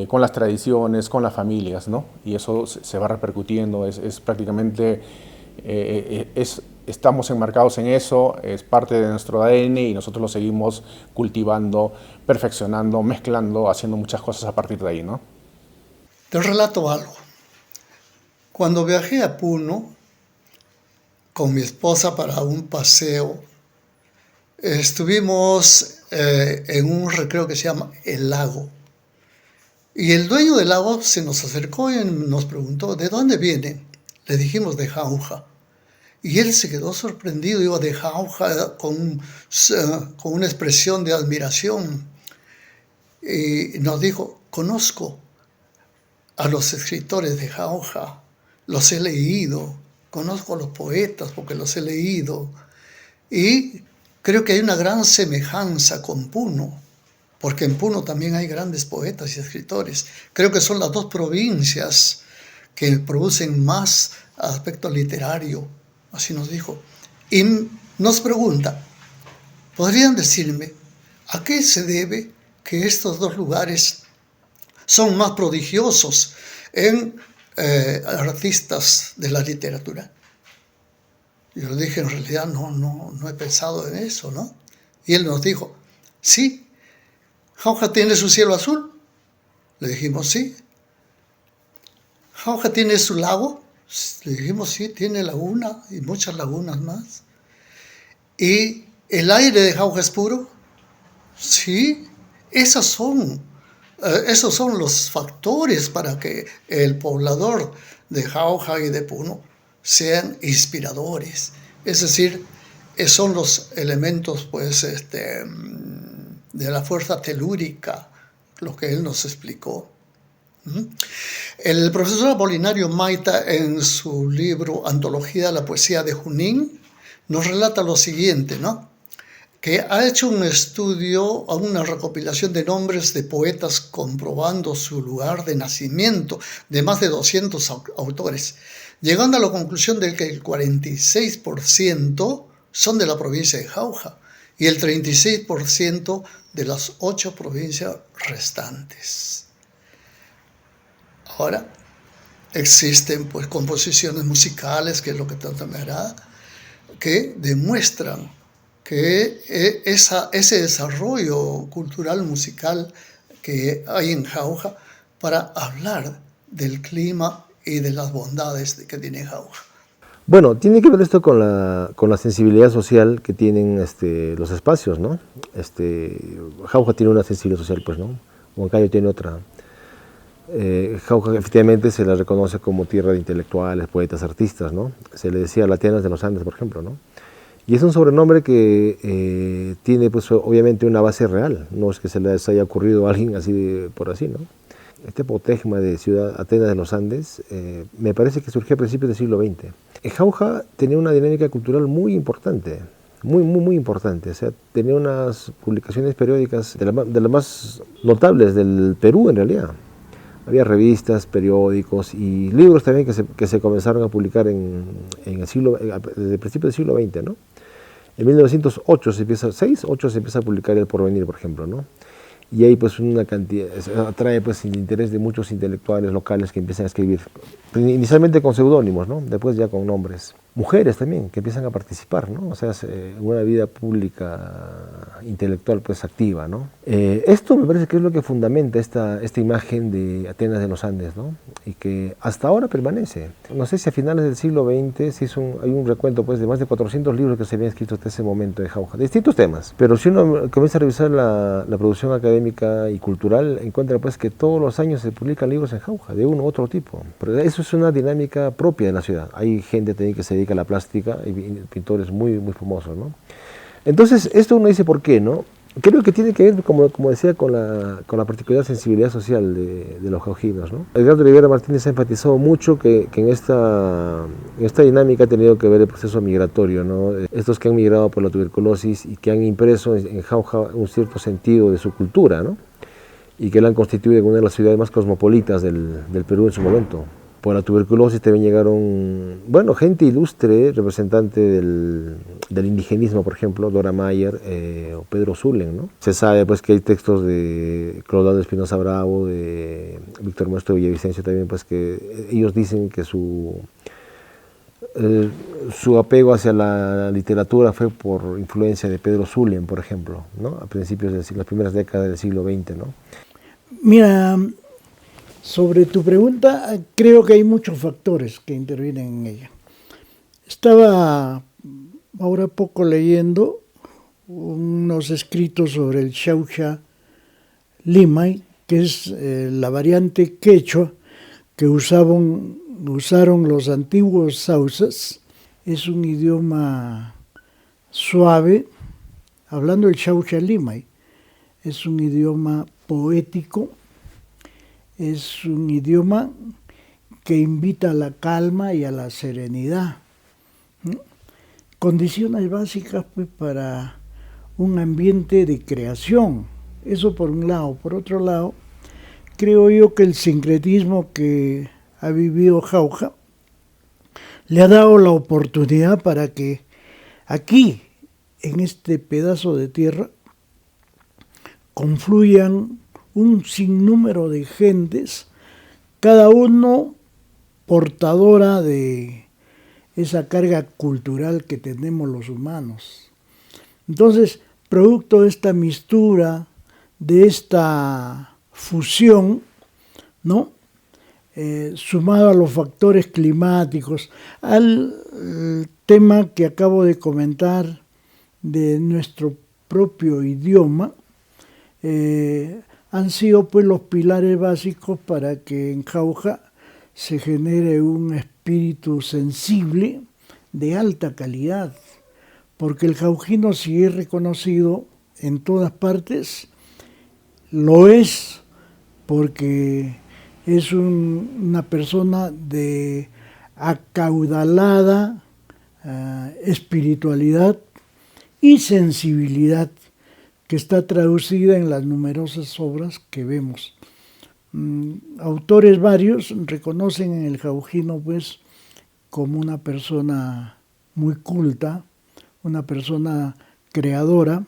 con las tradiciones, con las familias, ¿no? Y eso se va repercutiendo, es prácticamente, estamos enmarcados en eso, es parte de nuestro ADN y nosotros lo seguimos cultivando, perfeccionando, mezclando, haciendo muchas cosas a partir de ahí, ¿no? Te relato algo. Cuando viajé a Puno con mi esposa para un paseo, estuvimos en un recreo que se llama El Lago. Y el dueño del lago se nos acercó y nos preguntó, ¿de dónde vienen? Le dijimos, de Jauja. Y él se quedó sorprendido, iba de Jauja con una expresión de admiración. Y nos dijo, conozco a los escritores de Jauja, los he leído, conozco a los poetas porque los he leído. Y creo que hay una gran semejanza con Puno, porque en Puno también hay grandes poetas y escritores. Creo que son las dos provincias que producen más aspecto literario, así nos dijo. Y nos pregunta, ¿podrían decirme a qué se debe que estos dos lugares son más prodigiosos en artistas de la literatura? Yo le dije, en realidad no he pensado en eso, ¿no? Y él nos dijo, sí, ¿Jauja tiene su cielo azul? Le dijimos, sí. ¿Jauja tiene su lago? Le dijimos, sí, tiene laguna y muchas lagunas más. ¿Y el aire de Jauja es puro? Sí, esas son Esos son los factores para que el poblador de Jauja y de Puno sean inspiradores. Es decir, son los elementos pues, de la fuerza telúrica, lo que él nos explicó. El profesor Apolinario Maita, en su libro Antología de la Poesía de Junín, nos relata lo siguiente, ¿no? Que ha hecho un estudio, una recopilación de nombres de poetas comprobando su lugar de nacimiento de más de 200 autores, llegando a la conclusión de que el 46% son de la provincia de Jauja y el 36% de las 8 provincias restantes. Ahora, existen pues composiciones musicales, que es lo que tanto me agrada, que demuestran que ese desarrollo cultural musical que hay en Jauja para hablar del clima y de las bondades que tiene Jauja. Bueno, tiene que ver esto con la sensibilidad social que tienen los espacios, ¿no? Jauja tiene una sensibilidad social, pues, ¿no? Huancayo tiene otra. Jauja efectivamente se la reconoce como tierra de intelectuales, poetas, artistas, ¿no? Se le decía la Atenas de los Andes, por ejemplo, ¿no? Y es un sobrenombre que tiene, pues, obviamente una base real, no es que se les haya ocurrido a alguien así por así, ¿no? Este apotegma de ciudad Atenas de los Andes me parece que surgió a principios del siglo XX. Jauja tenía una dinámica cultural muy importante, muy importante. O sea, tenía unas publicaciones periódicas de las más notables del Perú, en realidad. Había revistas, periódicos y libros también que se comenzaron a publicar desde el principio del siglo XX, ¿no? En 1908 se empieza a publicar El Porvenir, por ejemplo, ¿no? Y ahí pues una cantidad, atrae pues el interés de muchos intelectuales locales que empiezan a escribir, inicialmente con seudónimos, ¿no? Después ya con nombres. Mujeres también que empiezan a participar, ¿no? O sea, una vida pública intelectual pues activa, ¿no? Esto me parece que es lo que fundamenta esta imagen de Atenas de los Andes, ¿no? Y que hasta ahora permanece. No sé si a finales del siglo XX hay un recuento pues de más de 400 libros que se habían escrito hasta ese momento de Jauja, de distintos temas. Pero si uno comienza a revisar la producción académica y cultural, encuentra pues que todos los años se publican libros en Jauja, de uno u otro tipo. Pero eso es una dinámica propia de la ciudad. Hay gente también que se dedica a la plástica y pintores muy famosos, ¿no? Entonces, esto uno dice ¿por qué, no? Creo que tiene que ver, como decía, con la particular sensibilidad social de los jaujinos, ¿no? Edgardo Rivera Martínez ha enfatizado mucho que en esta dinámica ha tenido que ver el proceso migratorio, ¿no? Estos que han migrado por la tuberculosis y que han impreso en Jauja un cierto sentido de su cultura, ¿no? Y que la han constituido en una de las ciudades más cosmopolitas del Perú en su momento. Por la tuberculosis también llegaron, bueno, gente ilustre, representante del indigenismo, por ejemplo, Dora Mayer o Pedro Zulen, ¿no? Se sabe pues que hay textos de Clodoaldo Espinosa Bravo, de Víctor Maestro Villavicencio también, pues que ellos dicen que su apego hacia la literatura fue por influencia de Pedro Zulen, por ejemplo, ¿no? A principios de las primeras décadas del siglo XX, ¿no? Mira, sobre tu pregunta, creo que hay muchos factores que intervienen en ella. Estaba ahora poco leyendo unos escritos sobre el Xauxa Limay, que es la variante quechua que usaron los antiguos sausas. Es un idioma suave, hablando del Xauxa Limay, es un idioma poético. Es un idioma que invita a la calma y a la serenidad. Condiciones básicas pues, para un ambiente de creación. Eso por un lado. Por otro lado, creo yo que el sincretismo que ha vivido Jauja le ha dado la oportunidad para que aquí, en este pedazo de tierra, confluyan un sinnúmero de gentes, cada uno portadora de esa carga cultural que tenemos los humanos. Entonces, producto de esta mistura, de esta fusión, ¿no? Sumado a los factores climáticos, al tema que acabo de comentar de nuestro propio idioma, han sido pues los pilares básicos para que en Jauja se genere un espíritu sensible de alta calidad, porque el jaujino, si es reconocido en todas partes, lo es porque es una persona de acaudalada espiritualidad y sensibilidad que está traducida en las numerosas obras que vemos. Autores varios reconocen en el jaujino pues como una persona muy culta, una persona creadora,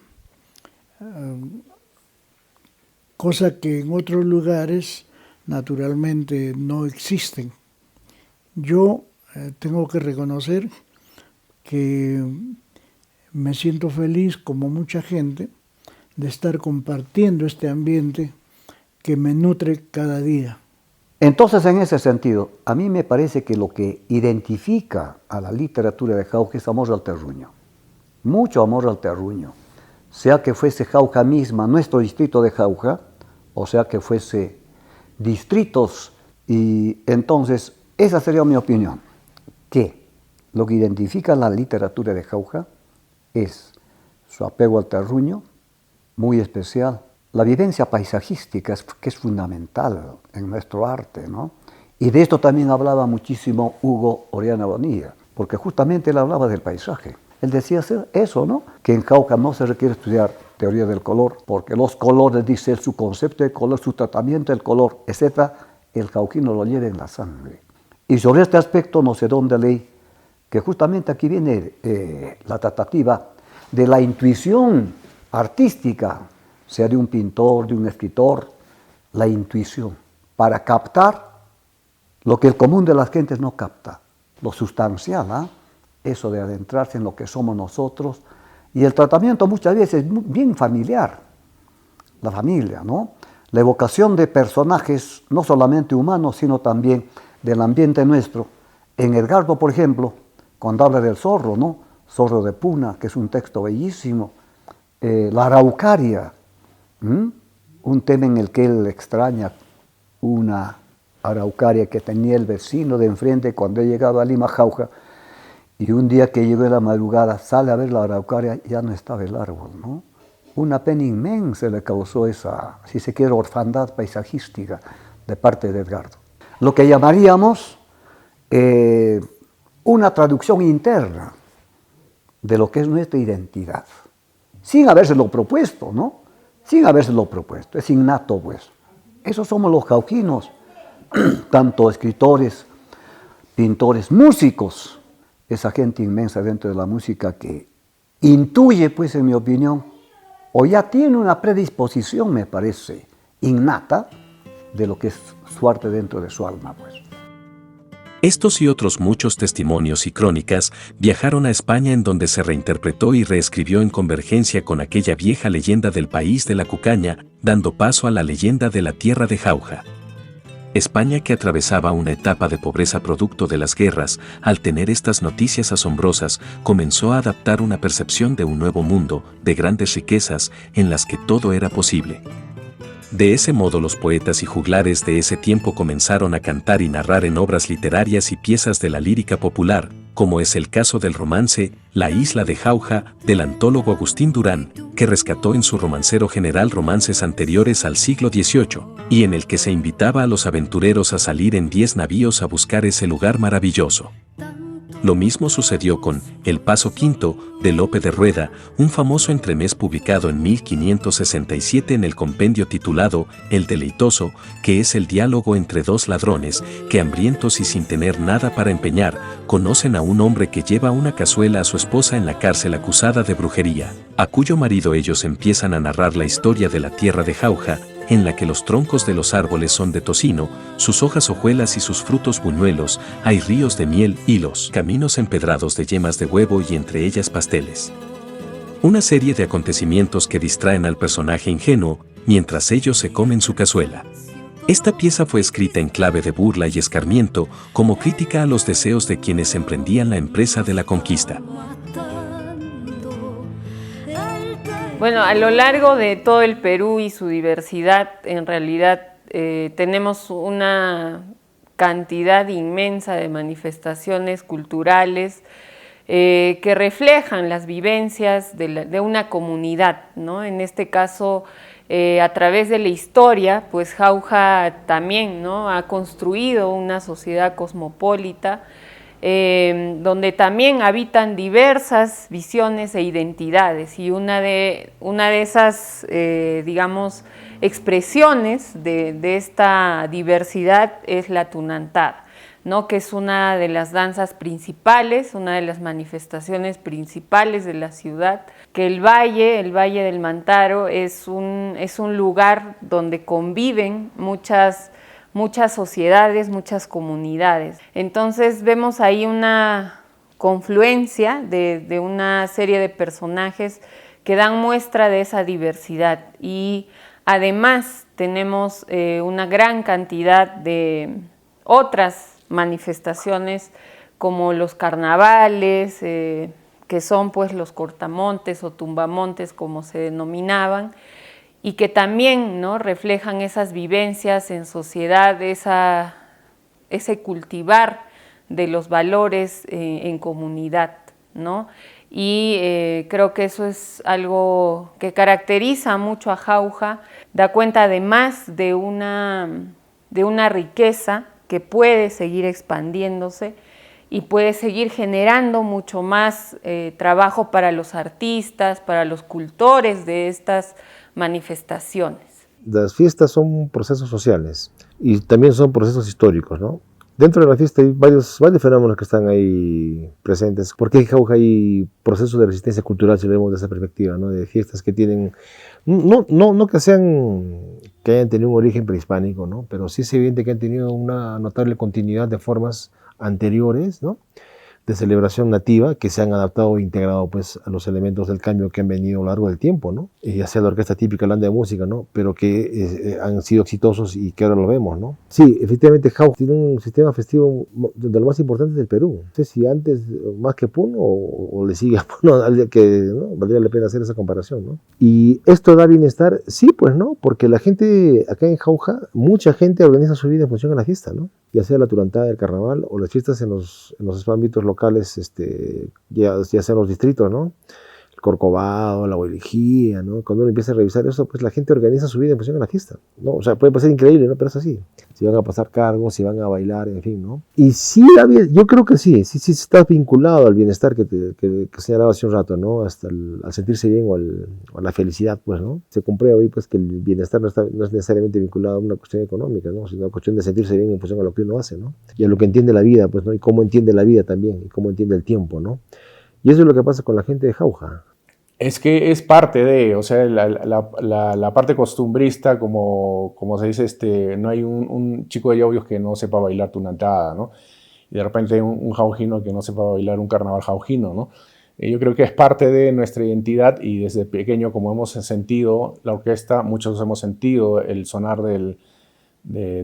cosa que en otros lugares naturalmente no existen. Yo tengo que reconocer que me siento feliz, como mucha gente, de estar compartiendo este ambiente que me nutre cada día. Entonces, en ese sentido, a mí me parece que lo que identifica a la literatura de Jauja es amor al terruño. Mucho amor al terruño. Sea que fuese Jauja misma, nuestro distrito de Jauja, o sea que fuese distritos. Y entonces, esa sería mi opinión, que lo que identifica la literatura de Jauja es su apego al terruño, muy especial, la vivencia paisajística, que es fundamental en nuestro arte, ¿no? Y de esto también hablaba muchísimo Hugo Oriana Bonilla, porque justamente él hablaba del paisaje. Él decía eso, ¿no? Que en Jauja no se requiere estudiar teoría del color, porque los colores, dice él, su concepto de color, su tratamiento del color, etc., el jauquino lo lleva en la sangre. Y sobre este aspecto no sé dónde leí que justamente aquí viene la tratativa de la intuición artística, sea de un pintor, de un escritor, la intuición, para captar lo que el común de las gentes no capta, lo sustancial, ¿eh? Eso de adentrarse en lo que somos nosotros, y el tratamiento muchas veces es bien familiar, la familia, ¿no? La evocación de personajes no solamente humanos, sino también del ambiente nuestro. En Edgardo, por ejemplo, cuando habla del zorro, ¿no? Zorro de Puna, que es un texto bellísimo, la araucaria, un tema en el que él extraña una araucaria que tenía el vecino de enfrente cuando he llegado a Lima, Jauja, y un día que llegó en la madrugada, sale a ver la araucaria, ya no estaba el árbol, ¿no? Una pena inmensa le causó esa, si se quiere, orfandad paisajística de parte de Edgardo. Lo que llamaríamos una traducción interna de lo que es nuestra identidad, sin habérselo propuesto, ¿no? Sin habérselo propuesto, es innato, pues. Esos somos los jauquinos, tanto escritores, pintores, músicos, esa gente inmensa dentro de la música que intuye, pues, en mi opinión, o ya tiene una predisposición, me parece, innata, de lo que es su arte dentro de su alma, pues. Estos y otros muchos testimonios y crónicas viajaron a España, en donde se reinterpretó y reescribió en convergencia con aquella vieja leyenda del país de la cucaña, dando paso a la leyenda de la tierra de Jauja. España, que atravesaba una etapa de pobreza producto de las guerras, al tener estas noticias asombrosas, comenzó a adaptar una percepción de un nuevo mundo, de grandes riquezas, en las que todo era posible. De ese modo, los poetas y juglares de ese tiempo comenzaron a cantar y narrar en obras literarias y piezas de la lírica popular, como es el caso del romance La isla de Jauja, del antólogo Agustín Durán, que rescató en su romancero general romances anteriores al siglo XVIII, y en el que se invitaba a los aventureros a salir en 10 navíos a buscar ese lugar maravilloso. Lo mismo sucedió con El Paso Quinto, de Lope de Rueda, un famoso entremés publicado en 1567 en el compendio titulado El Deleitoso, que es el diálogo entre dos ladrones que, hambrientos y sin tener nada para empeñar, conocen a un hombre que lleva una cazuela a su esposa en la cárcel acusada de brujería, a cuyo marido ellos empiezan a narrar la historia de la tierra de Jauja, en la que los troncos de los árboles son de tocino, sus hojas hojuelas y sus frutos buñuelos, hay ríos de miel y los caminos empedrados de yemas de huevo y entre ellas pasteles. Una serie de acontecimientos que distraen al personaje ingenuo, mientras ellos se comen su cazuela. Esta pieza fue escrita en clave de burla y escarmiento, como crítica a los deseos de quienes emprendían la empresa de la conquista. El Bueno, a lo largo de todo el Perú y su diversidad, en realidad tenemos una cantidad inmensa de manifestaciones culturales que reflejan las vivencias de una comunidad, ¿no? En este caso, a través de la historia, pues Jauja también, ¿no?, ha construido una sociedad cosmopolita donde también habitan diversas visiones e identidades, y una de esas, digamos, expresiones de esta diversidad es la tunantada, ¿no?, que es una de las danzas principales, una de las manifestaciones principales de la ciudad, que el Valle del Mantaro es un lugar donde conviven muchas sociedades, muchas comunidades. Entonces vemos ahí una confluencia de una serie de personajes que dan muestra de esa diversidad, y además tenemos una gran cantidad de otras manifestaciones como los carnavales, que son pues los cortamontes o tumbamontes como se denominaban, y que también, ¿no?, reflejan esas vivencias en sociedad, ese cultivar de los valores en comunidad, ¿no? Y creo que eso es algo que caracteriza mucho a Jauja, da cuenta además de una riqueza que puede seguir expandiéndose y puede seguir generando mucho más trabajo para los artistas, para los cultores de estas manifestaciones. Las fiestas son procesos sociales y también son procesos históricos, ¿no? Dentro de la fiesta hay varios fenómenos que están ahí presentes. Porque en Jauja hay procesos de resistencia cultural, si lo vemos desde esa perspectiva, ¿no? De fiestas que tienen, no que hayan tenido un origen prehispánico, ¿no? Pero sí es evidente que han tenido una notable continuidad de formas anteriores, ¿no?, de celebración nativa, que se han adaptado e integrado pues a los elementos del cambio que han venido a lo largo del tiempo, ¿no? Ya sea la orquesta típica, la banda de música, ¿no?, pero que han sido exitosos y que ahora lo vemos, ¿no? Sí, efectivamente Jauja tiene un sistema festivo de lo más importante del Perú. No sé si antes más que Puno o le sigue a Puno, que, ¿no?, valdría la pena hacer esa comparación, ¿no? Y esto da bienestar, sí, pues, ¿no?, porque la gente acá en Jauja, mucha gente organiza su vida en función a la fiesta, ¿no?, ya sea la turantada del carnaval o las fiestas en los ámbitos locales, ya sean los distritos, ¿no?, el Corcovado, la Guayilijía, ¿no? Cuando uno empieza a revisar eso, pues la gente organiza su vida en función a la fiesta, ¿no? O sea, puede parecer increíble, ¿no?, pero es así. Si van a pasar cargos, si van a bailar, en fin, ¿no? Y sí, yo creo que sí está vinculado al bienestar que señalaba hace un rato, ¿no?, hasta al sentirse bien o a la felicidad, pues, ¿no? Se comprueba ahí, pues, que el bienestar no es necesariamente vinculado a una cuestión económica, ¿no?, sino a una cuestión de sentirse bien en función a lo que uno hace, ¿no?, y a lo que entiende la vida, pues, ¿no?, y cómo entiende la vida también, y cómo entiende el tiempo, ¿no? Y eso es lo que pasa con la gente de Jauja. Es que es parte de, o sea, la parte costumbrista, como se dice, no hay un chico de Llovios que no sepa bailar tunantada, ¿no? Y de repente un jaujino que no sepa bailar un carnaval jaujino, ¿no? Yo creo que es parte de nuestra identidad, y desde pequeño, como hemos sentido la orquesta, muchos hemos sentido el sonar de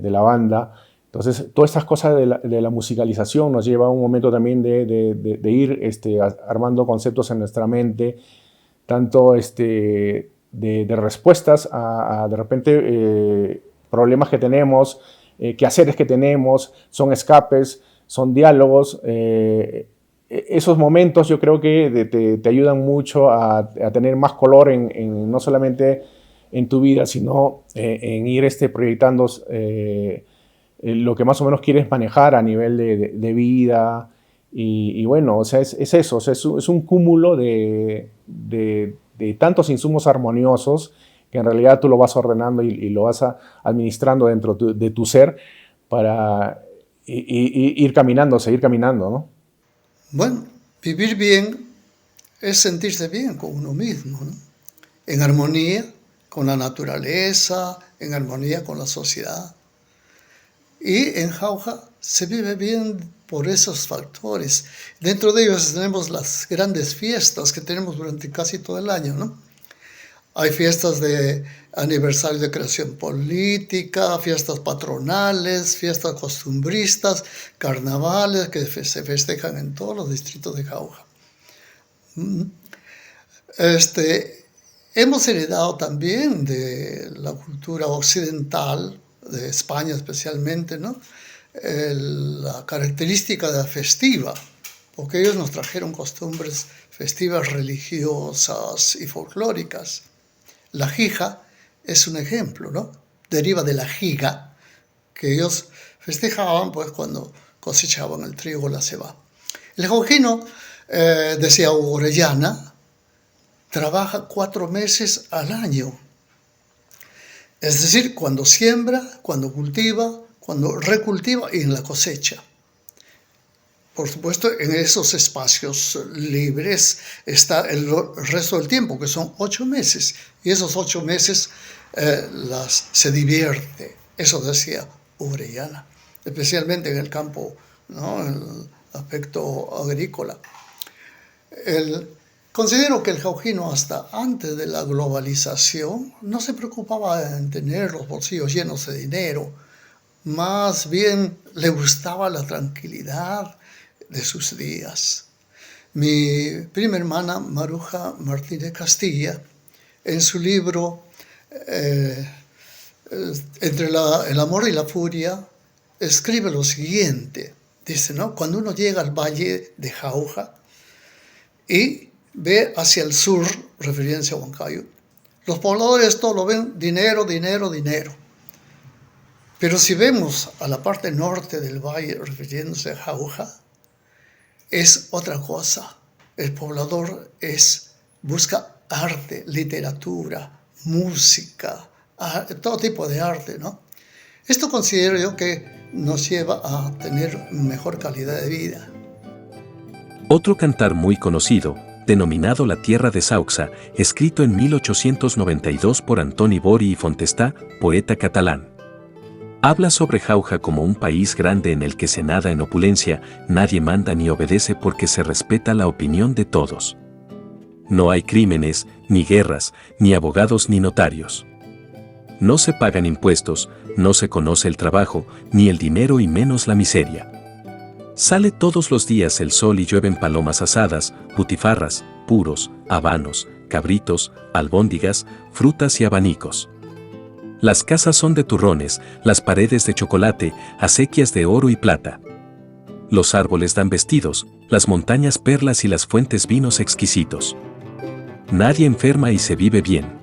la banda. Entonces, todas estas cosas de la musicalización nos lleva a un momento también de ir armando conceptos en nuestra mente, tanto de respuestas a de repente problemas que tenemos, quehaceres que tenemos, son escapes, son diálogos. Esos momentos yo creo que te ayudan mucho a tener más color no solamente en tu vida, sino en ir proyectando lo que más o menos quieres manejar a nivel de vida. Y bueno, o sea, es eso, o sea, es un cúmulo de tantos insumos armoniosos que en realidad tú lo vas ordenando y lo vas administrando dentro de tu ser para ir caminando, seguir caminando, ¿no? Bueno, vivir bien es sentirse bien con uno mismo, ¿no?, en armonía con la naturaleza, en armonía con la sociedad. Y en Jauja se vive bien por esos factores. Dentro de ellos tenemos las grandes fiestas que tenemos durante casi todo el año, ¿no? Hay fiestas de aniversario de creación política, fiestas patronales, fiestas costumbristas, carnavales que se festejan en todos los distritos de Jauja. Hemos heredado también de la cultura occidental, de España especialmente, ¿no? La característica de la festiva, porque ellos nos trajeron costumbres festivas religiosas y folclóricas. La jija es un ejemplo, ¿no? Deriva de la jiga, que ellos festejaban pues cuando cosechaban el trigo o la cebada. El jaujino, decía Hugo Orellana, trabaja 4 meses al año. Es decir, cuando siembra, cuando cultiva, cuando recultiva y en la cosecha. Por supuesto, en esos espacios libres está el resto del tiempo, que son 8 meses. Y esos 8 meses se divierte. Eso decía Orellana, especialmente en el campo, ¿no? En el aspecto agrícola. Considero que el jaujino, hasta antes de la globalización, no se preocupaba en tener los bolsillos llenos de dinero. Más bien le gustaba la tranquilidad de sus días. Mi prima hermana, Maruja Martínez Castilla, en su libro Entre el amor y la furia, escribe lo siguiente. Dice, ¿no? Cuando uno llega al valle de Jauja y ve hacia el sur, refiriéndose a Huancayo, los pobladores todos lo ven dinero, dinero, dinero. Pero si vemos a la parte norte del valle, refiriéndose a Jauja, es otra cosa. El poblador busca arte, literatura, música, todo tipo de arte, ¿no? Esto considero yo que nos lleva a tener mejor calidad de vida. Otro cantar muy conocido, denominado La Tierra de Sauxa, escrito en 1892 por Antoni Bori i Fontestà, poeta catalán. Habla sobre Jauja como un país grande en el que se nada en opulencia, nadie manda ni obedece porque se respeta la opinión de todos. No hay crímenes, ni guerras, ni abogados ni notarios. No se pagan impuestos, no se conoce el trabajo, ni el dinero y menos la miseria. Sale todos los días el sol y llueven palomas asadas, butifarras, puros, habanos, cabritos, albóndigas, frutas y abanicos. Las casas son de turrones, las paredes de chocolate, acequias de oro y plata. Los árboles dan vestidos, las montañas perlas y las fuentes vinos exquisitos. Nadie enferma y se vive bien.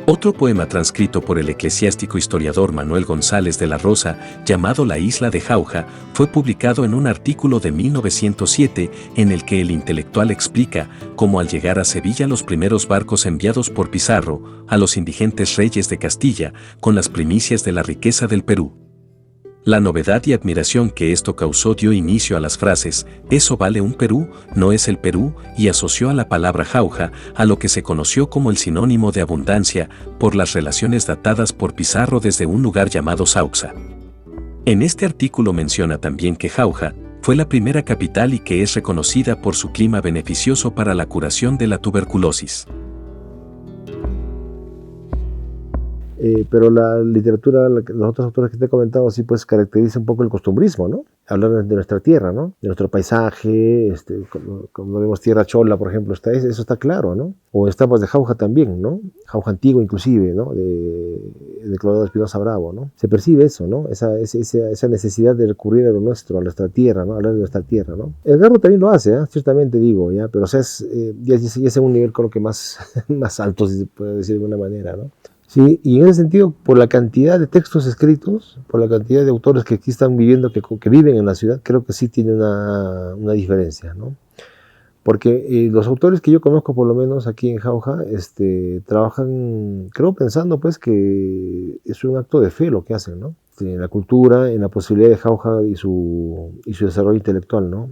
Otro poema transcrito por el eclesiástico historiador Manuel González de la Rosa, llamado La Isla de Jauja, fue publicado en un artículo de 1907 en el que el intelectual explica cómo al llegar a Sevilla los primeros barcos enviados por Pizarro a los indigentes reyes de Castilla con las primicias de la riqueza del Perú. La novedad y admiración que esto causó dio inicio a las frases «Eso vale un Perú, no es el Perú» y asoció a la palabra jauja a lo que se conoció como el sinónimo de abundancia por las relaciones datadas por Pizarro desde un lugar llamado Sauxa. En este artículo menciona también que Jauja fue la primera capital y que es reconocida por su clima beneficioso para la curación de la tuberculosis. Pero la literatura, los otros autores que te he comentado, sí pues caracteriza un poco el costumbrismo, ¿no? Hablar de nuestra tierra, ¿no? De nuestro paisaje, como vemos Tierra Chola, por ejemplo, eso está claro, ¿no? O en estampas de Jauja también, ¿no? Jauja antiguo inclusive, ¿no? De Clodoaldo Espinosa Bravo, ¿no? Se percibe eso, ¿no? Esa necesidad de recurrir a lo nuestro, a nuestra tierra, ¿no? Hablar de nuestra tierra, ¿no? El Garro también lo hace, ciertamente digo, ¿ya? Pero o sea, ya es en un nivel creo que más alto, si se puede decir de alguna manera, ¿no? Sí, y en ese sentido, por la cantidad de textos escritos, por la cantidad de autores que aquí están viviendo, que viven en la ciudad, creo que sí tiene una diferencia, ¿no? Porque los autores que yo conozco, por lo menos aquí en Jauja, trabajan, creo, pensando pues que es un acto de fe lo que hacen, ¿no? En la cultura, en la posibilidad de Jauja y su desarrollo intelectual, ¿no?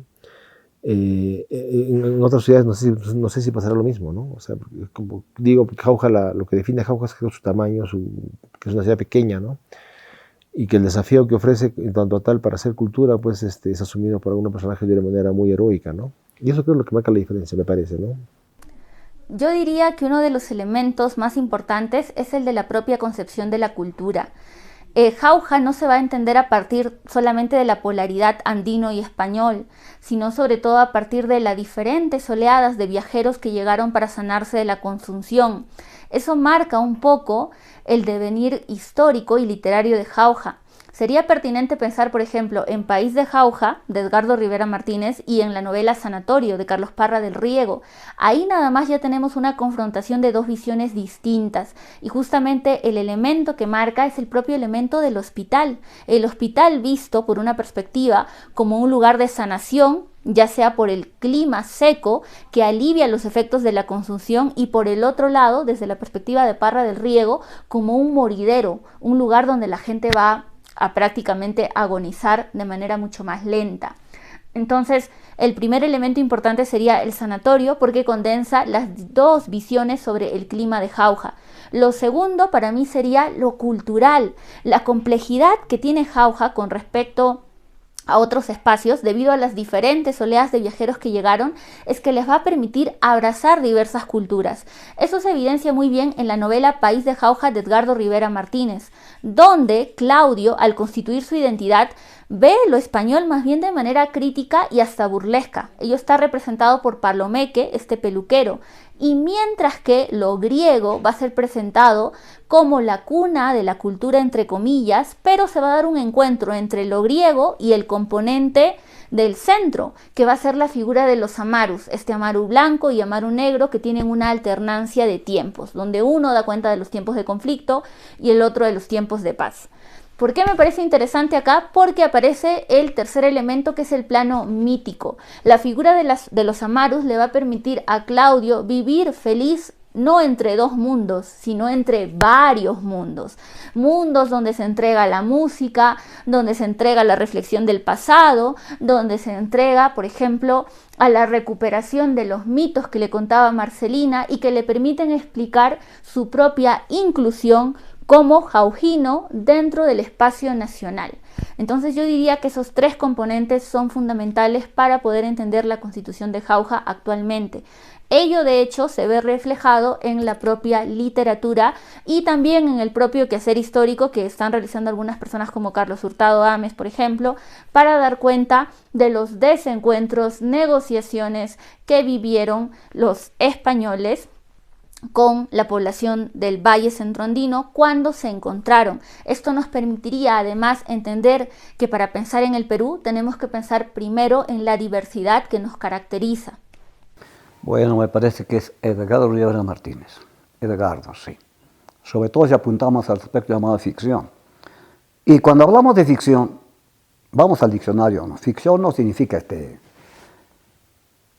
En otras ciudades no sé si pasará lo mismo, ¿no? O sea, como digo, Jauja, lo que define a Jauja es su tamaño, que es una ciudad pequeña, ¿no? Y que el desafío que ofrece en tanto a tal para hacer cultura, pues es asumido por algunos personajes de una manera muy heroica, ¿no? Y eso creo que es lo que marca la diferencia, me parece, ¿no? Yo diría que uno de los elementos más importantes es el de la propia concepción de la cultura. Jauja no se va a entender a partir solamente de la polaridad andino y español, sino sobre todo a partir de las diferentes oleadas de viajeros que llegaron para sanarse de la consunción. Eso marca un poco el devenir histórico y literario de Jauja. Sería pertinente pensar, por ejemplo, en País de Jauja, de Edgardo Rivera Martínez, y en la novela Sanatorio, de Carlos Parra del Riego. Ahí nada más ya tenemos una confrontación de dos visiones distintas, y justamente el elemento que marca es el propio elemento del hospital. El hospital visto por una perspectiva como un lugar de sanación, ya sea por el clima seco que alivia los efectos de la consunción, y por el otro lado, desde la perspectiva de Parra del Riego, como un moridero, un lugar donde la gente va a prácticamente agonizar de manera mucho más lenta. Entonces, el primer elemento importante sería el sanatorio, porque condensa las dos visiones sobre el clima de Jauja. Lo segundo para mí sería lo cultural, la complejidad que tiene Jauja con respecto a otros espacios, debido a las diferentes oleadas de viajeros que llegaron, es que les va a permitir abrazar diversas culturas. Eso se evidencia muy bien en la novela País de Jauja de Edgardo Rivera Martínez, donde Claudio, al constituir su identidad, ve lo español más bien de manera crítica y hasta burlesca. Ello está representado por Palomeque, este peluquero, y mientras que lo griego va a ser presentado como la cuna de la cultura entre comillas, pero se va a dar un encuentro entre lo griego y el componente del centro, que va a ser la figura de los amarus, este amaru blanco y amaru negro, que tienen una alternancia de tiempos, donde uno da cuenta de los tiempos de conflicto y el otro de los tiempos de paz. ¿Por qué me parece interesante acá? Porque aparece el tercer elemento, que es el plano mítico. La figura de los amarus le va a permitir a Claudio vivir feliz no entre dos mundos, sino entre varios mundos. Mundos donde se entrega la música, donde se entrega la reflexión del pasado, donde se entrega, por ejemplo, a la recuperación de los mitos que le contaba Marcelina y que le permiten explicar su propia inclusión como jaujino dentro del espacio nacional. Entonces yo diría que esos tres componentes son fundamentales para poder entender la Constitución de Jauja actualmente. Ello de hecho se ve reflejado en la propia literatura y también en el propio quehacer histórico que están realizando algunas personas como Carlos Hurtado Ames, por ejemplo, para dar cuenta de los desencuentros, negociaciones que vivieron los españoles con la población del Valle Centro-Andino cuando se encontraron. Esto nos permitiría además entender que para pensar en el Perú tenemos que pensar primero en la diversidad que nos caracteriza. Bueno, me parece que es Edgardo Rivera Martínez. Edgardo, sí. Sobre todo si apuntamos al aspecto llamado ficción. Y cuando hablamos de ficción, vamos al diccionario, ¿no? Ficción no significa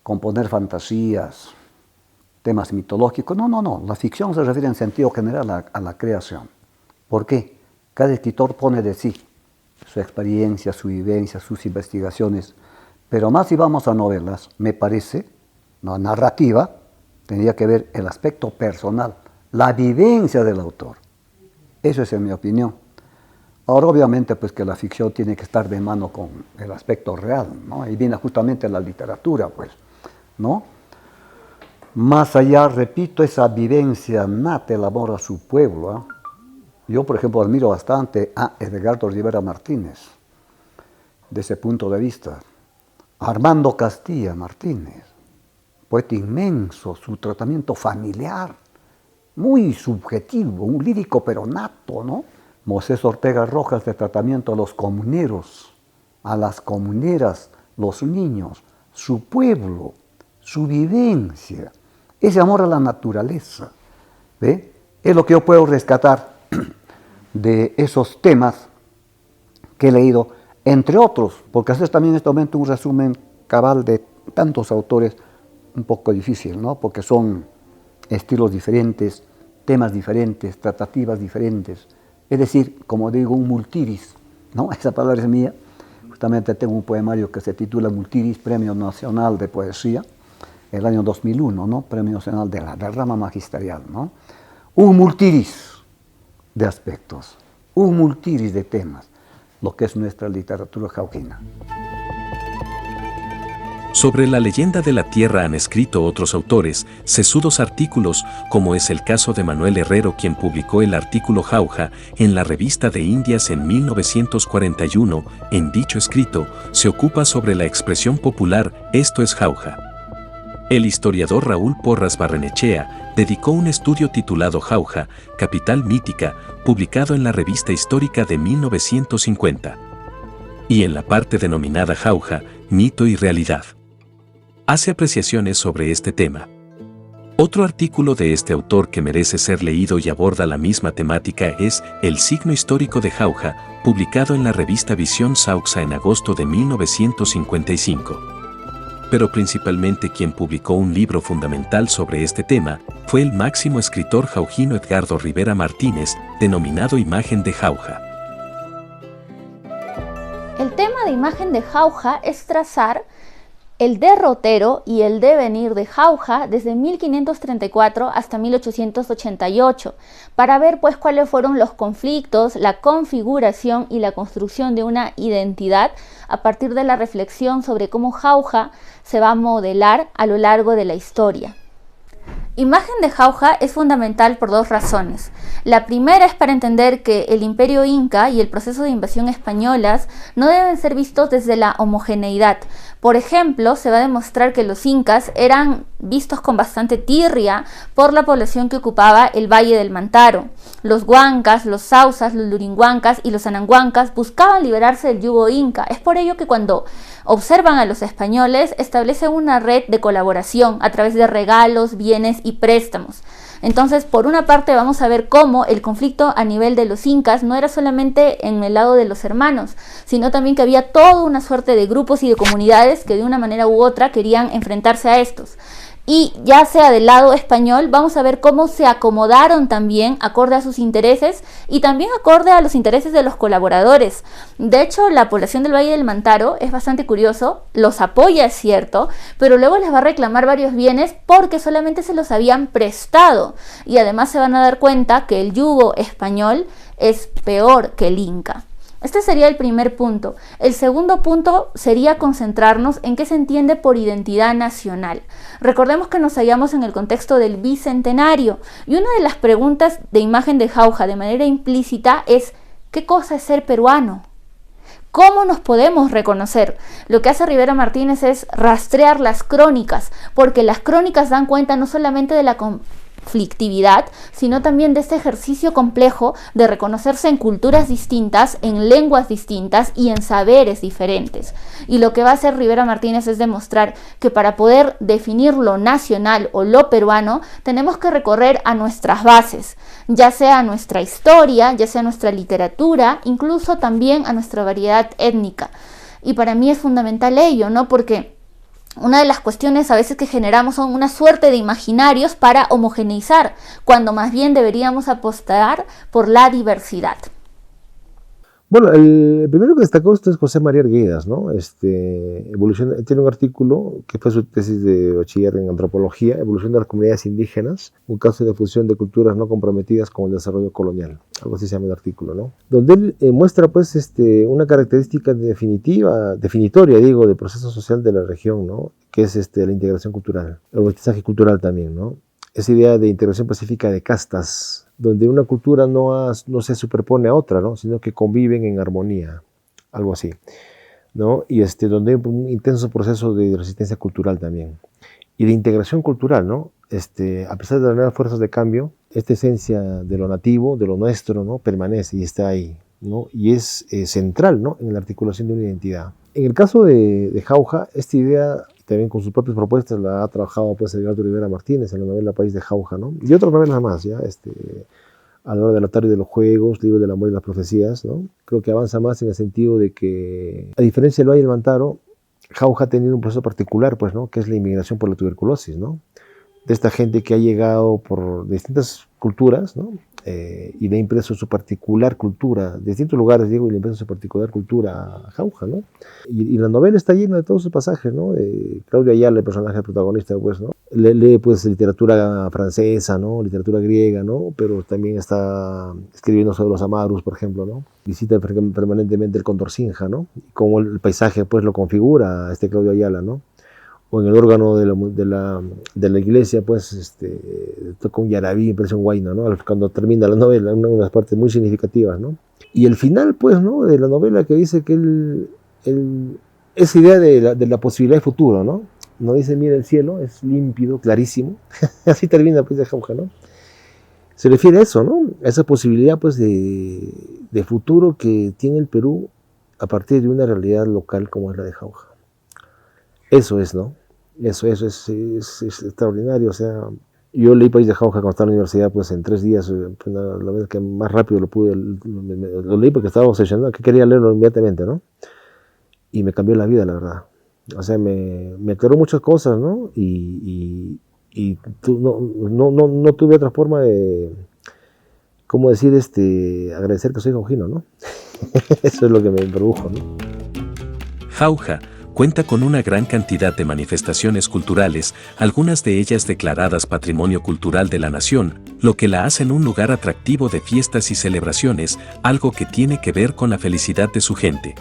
componer fantasías, temas mitológicos. No. La ficción se refiere en sentido general a la creación. ¿Por qué? Cada escritor pone de sí su experiencia, su vivencia, sus investigaciones. Pero más si vamos a novelas, me parece, la narrativa tendría que ver el aspecto personal, la vivencia del autor. Eso es en mi opinión. Ahora, obviamente, pues que la ficción tiene que estar de mano con el aspecto real, ¿no? Ahí viene justamente la literatura, pues, ¿no? Más allá, repito, esa vivencia nata, el amor a su pueblo, ¿eh? Yo, por ejemplo, admiro bastante a Edgardo Rivera Martínez, de ese punto de vista. Armando Castilla Martínez, poeta inmenso, su tratamiento familiar, muy subjetivo, un lírico pero nato, ¿no? Moisés Ortega Rojas, de tratamiento a los comuneros, a las comuneras, los niños, su pueblo, su vivencia, ese amor a la naturaleza, ¿ve? Es lo que yo puedo rescatar de esos temas que he leído, entre otros, porque hacer también en este momento un resumen cabal de tantos autores, un poco difícil, ¿no? Porque son estilos diferentes, temas diferentes, tratativas diferentes. Es decir, como digo, un multiris, ¿no? Esa palabra es mía. Justamente tengo un poemario que se titula Multiris, Premio Nacional de Poesía, el año 2001, ¿no? Premio Nacional de la rama magisterial, ¿no? Un multiris de aspectos, un multiris de temas, lo que es nuestra literatura jauquina. Sobre la leyenda de la tierra han escrito otros autores sesudos artículos, como es el caso de Manuel Herrero, quien publicó el artículo Jauja en la Revista de Indias en 1941. En dicho escrito se ocupa sobre la expresión popular "esto es Jauja". El historiador Raúl Porras Barrenechea dedicó un estudio titulado Jauja, capital mítica, publicado en la Revista Histórica de 1950. Y en la parte denominada Jauja, mito y realidad, hace apreciaciones sobre este tema. Otro artículo de este autor que merece ser leído y aborda la misma temática es El signo histórico de Jauja, publicado en la revista Visión Sauxa en agosto de 1955. Pero principalmente quien publicó un libro fundamental sobre este tema fue el máximo escritor jaujino Edgardo Rivera Martínez, denominado Imagen de Jauja. El tema de Imagen de Jauja es trazar el derrotero y el devenir de Jauja desde 1534 hasta 1888, para ver pues cuáles fueron los conflictos, la configuración y la construcción de una identidad a partir de la reflexión sobre cómo Jauja se va a modelar a lo largo de la historia. Imagen de Jauja es fundamental por dos razones. La primera es para entender que el Imperio Inca y el proceso de invasión españolas no deben ser vistos desde la homogeneidad. Por ejemplo, se va a demostrar que los incas eran vistos con bastante tirria por la población que ocupaba el Valle del Mantaro. Los huancas, los sausas, los lurinhuancas y los ananhuancas buscaban liberarse del yugo inca. Es por ello que cuando observan a los españoles, establecen una red de colaboración a través de regalos, bienes y préstamos. Entonces, por una parte vamos a ver cómo el conflicto a nivel de los incas no era solamente en el lado de los hermanos, sino también que había toda una suerte de grupos y de comunidades que de una manera u otra querían enfrentarse a estos. Y ya sea del lado español, vamos a ver cómo se acomodaron también acorde a sus intereses y también acorde a los intereses de los colaboradores. De hecho, la población del Valle del Mantaro es bastante curioso, los apoya, es cierto, pero luego les va a reclamar varios bienes porque solamente se los habían prestado. Y además se van a dar cuenta que el yugo español es peor que el inca. Este sería el primer punto. El segundo punto sería concentrarnos en qué se entiende por identidad nacional. Recordemos que nos hallamos en el contexto del bicentenario y una de las preguntas de Imagen de Jauja de manera implícita es ¿qué cosa es ser peruano? ¿Cómo nos podemos reconocer? Lo que hace Rivera Martínez es rastrear las crónicas, porque las crónicas dan cuenta no solamente de la conflictividad, sino también de este ejercicio complejo de reconocerse en culturas distintas, en lenguas distintas y en saberes diferentes. Y lo que va a hacer Rivera Martínez es demostrar que para poder definir lo nacional o lo peruano, tenemos que recorrer a nuestras bases, ya sea a nuestra historia, ya sea a nuestra literatura, incluso también a nuestra variedad étnica. Y para mí es fundamental ello, ¿no? Porque una de las cuestiones a veces que generamos son una suerte de imaginarios para homogeneizar, cuando más bien deberíamos apostar por la diversidad. Bueno, el primero que destacó esto es José María Arguedas, ¿no? Tiene un artículo que fue su tesis de bachiller en antropología, Evolución de las comunidades indígenas, un caso de fusión de culturas no comprometidas con el desarrollo colonial, algo así se llama el artículo, ¿no? Donde él muestra pues una característica definitoria, digo, del proceso social de la región, ¿no? Que es la integración cultural, el mestizaje cultural también, ¿no? Esa idea de integración pacífica de castas, donde una cultura no se superpone a otra, ¿no? Sino que conviven en armonía, algo así, ¿no? Y donde hay un intenso proceso de resistencia cultural también, y de integración cultural, ¿no? A pesar de las nuevas fuerzas de cambio, esta esencia de lo nativo, de lo nuestro, ¿no? Permanece y está ahí, ¿no? Y es central, ¿no? En la articulación de una identidad. En el caso de Jauja, esta idea también con sus propias propuestas la ha trabajado pues Edgardo Rivera Martínez en la novela País de Jauja, ¿no? Y otras novelas más, ya, A la hora de la tarde de los juegos, Libro del amor y las profecías, ¿no? Creo que avanza más en el sentido de que, a diferencia del Valle del Mantaro, Jauja ha tenido un proceso particular, pues, ¿no? Que es la inmigración por la tuberculosis, ¿no? De esta gente que ha llegado por distintas culturas, ¿no? Y le ha impreso su particular cultura, de distintos lugares, digo, y le ha impreso su particular cultura a Jauja, ¿no? Y la novela está llena de todos esos pasajes, ¿no? De Claudio Ayala, el personaje protagonista, pues, ¿no? Lee, pues, literatura francesa, ¿no? Literatura griega, ¿no? Pero también está escribiendo sobre los amarus, por ejemplo, ¿no? Visita permanentemente el Condorcinja, ¿no? Y cómo el paisaje, pues, lo configura Claudio Ayala, ¿no? O en el órgano de la iglesia, pues, toca un yarabí, parece un huayno, ¿no? Cuando termina la novela, una de las partes muy significativas, ¿no? Y el final, pues, ¿no? De la novela que dice que esa idea de la posibilidad de futuro, ¿no? no dice mira el cielo, es límpido, clarísimo. Así termina pues de Jauja, ¿no? Se refiere a eso, ¿no? A esa posibilidad pues de futuro que tiene el Perú a partir de una realidad local como es la de Jauja. Eso es, ¿no? Eso es extraordinario, o sea, yo leí País de Jauja cuando estaba en la universidad, pues en 3 días, la vez que más rápido lo leí porque estaba obsesionado, que quería leerlo inmediatamente, ¿no? Y me cambió la vida, la verdad. O sea, me aclaró muchas cosas, ¿no? Y no tuve otra forma de, ¿cómo decir? Agradecer que soy jaujino, ¿no? Eso es lo que me produjo, ¿no? Jauja cuenta con una gran cantidad de manifestaciones culturales, algunas de ellas declaradas Patrimonio Cultural de la Nación, lo que la hacen un lugar atractivo de fiestas y celebraciones, algo que tiene que ver con la felicidad de su gente.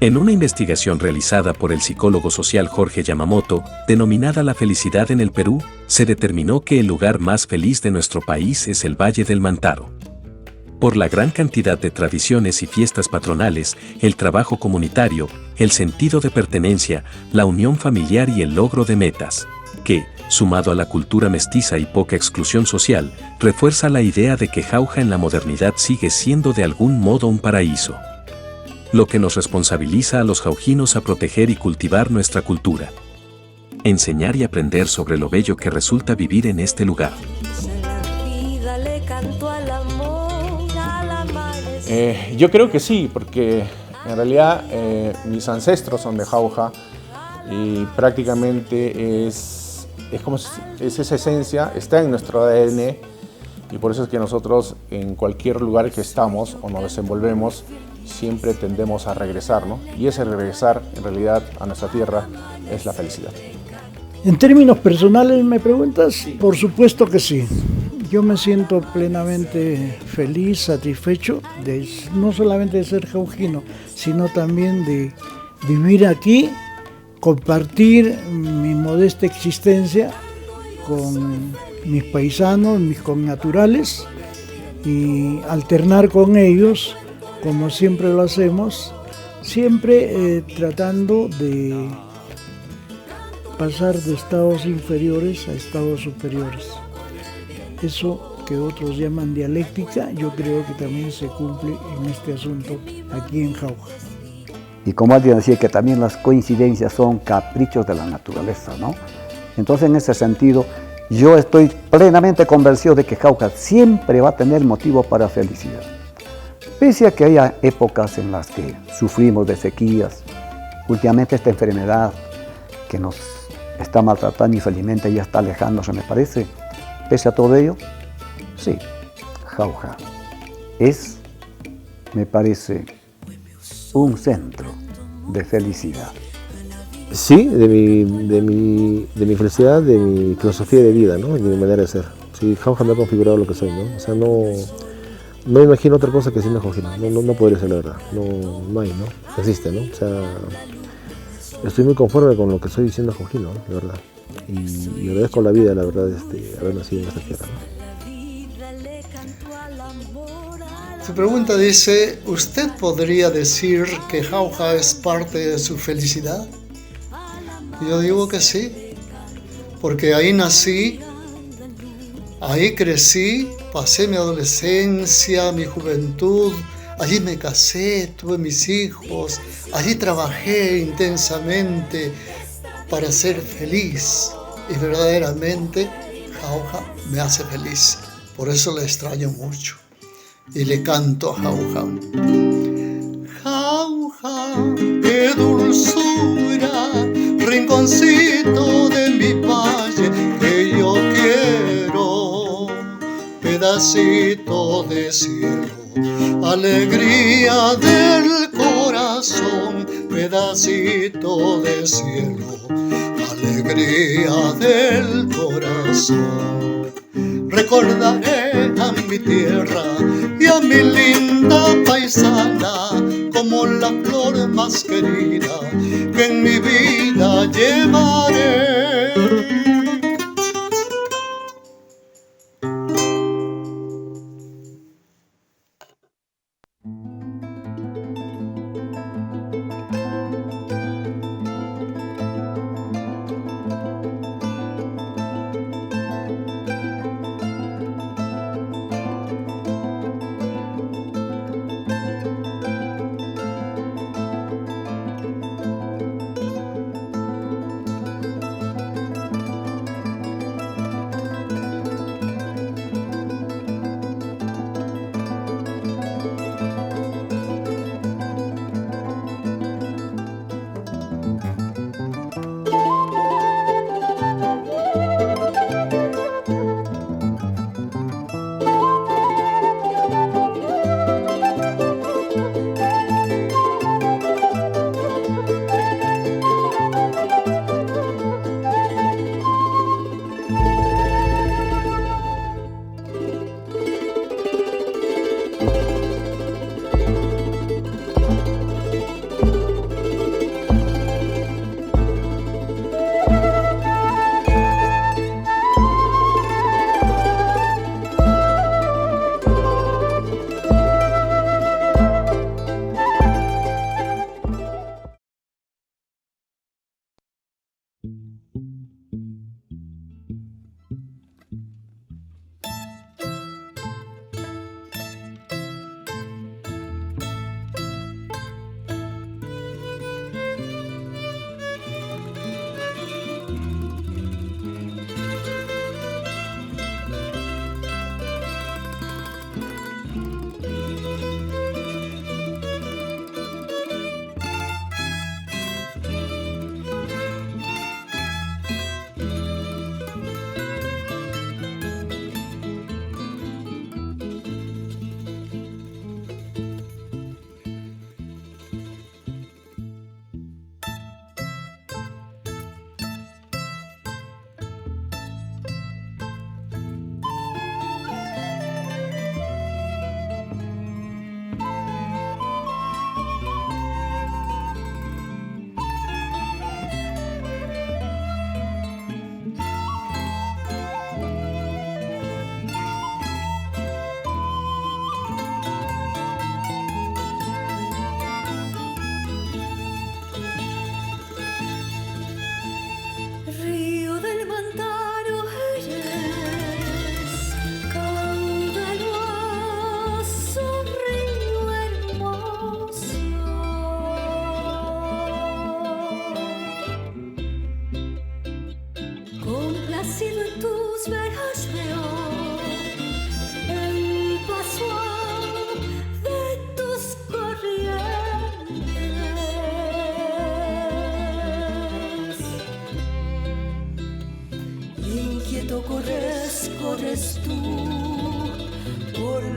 En una investigación realizada por el psicólogo social Jorge Yamamoto, denominada La felicidad en el Perú, se determinó que el lugar más feliz de nuestro país es el Valle del Mantaro. Por la gran cantidad de tradiciones y fiestas patronales, el trabajo comunitario, el sentido de pertenencia, la unión familiar y el logro de metas, que, sumado a la cultura mestiza y poca exclusión social, refuerza la idea de que Jauja en la modernidad sigue siendo de algún modo un paraíso. Lo que nos responsabiliza a los jaujinos a proteger y cultivar nuestra cultura. Enseñar y aprender sobre lo bello que resulta vivir en este lugar. Yo creo que sí, porque en realidad mis ancestros son de Jauja y prácticamente es como es esa esencia, está en nuestro ADN y por eso es que nosotros en cualquier lugar que estamos o nos desenvolvemos siempre tendemos a regresar, ¿no? Y ese regresar en realidad a nuestra tierra es la felicidad. En términos personales, ¿me preguntas? Por supuesto que sí. Yo me siento plenamente feliz, satisfecho, no solamente de ser jaujino, sino también de vivir aquí, compartir mi modesta existencia con mis paisanos, mis connaturales, y alternar con ellos, como siempre lo hacemos, siempre tratando de pasar de estados inferiores a estados superiores. Eso que otros llaman dialéctica, yo creo que también se cumple en este asunto aquí en Jauja. Y como alguien decía que también las coincidencias son caprichos de la naturaleza, ¿no? Entonces, en ese sentido, yo estoy plenamente convencido de que Jauja siempre va a tener motivo para felicidad. Pese a que haya épocas en las que sufrimos de sequías, últimamente esta enfermedad que nos está maltratando y felizmente ya está alejándose, me parece. Pese a todo ello, sí, Jauja es, me parece, un centro de felicidad. Sí, de mi felicidad, de mi filosofía de vida, ¿no? De mi manera de ser. Sí, Jauja me ha configurado lo que soy, ¿no? O sea, no me imagino otra cosa que siendo jaujino. No podría ser la verdad. No hay, ¿no? No existe, ¿no? O sea, estoy muy conforme con lo que estoy diciendo jaujino, ¿no? La verdad. Y agradezco la vida, la verdad, haber nacido en esta tierra, ¿no? Su pregunta dice, ¿usted podría decir que Jauja es parte de su felicidad? Yo digo que sí, porque ahí nací, ahí crecí, pasé mi adolescencia, mi juventud, allí me casé, tuve mis hijos, allí trabajé intensamente para ser feliz y verdaderamente Jauja me hace feliz, por eso le extraño mucho y le canto a Jauja. Jauja, qué dulzura, rinconcito de mi valle que yo quiero, pedacito de cielo, alegría del corazón, pedacito de cielo, alegría del corazón. Recordaré a mi tierra y a mi linda paisana como la flor más querida que en mi vida llevaré.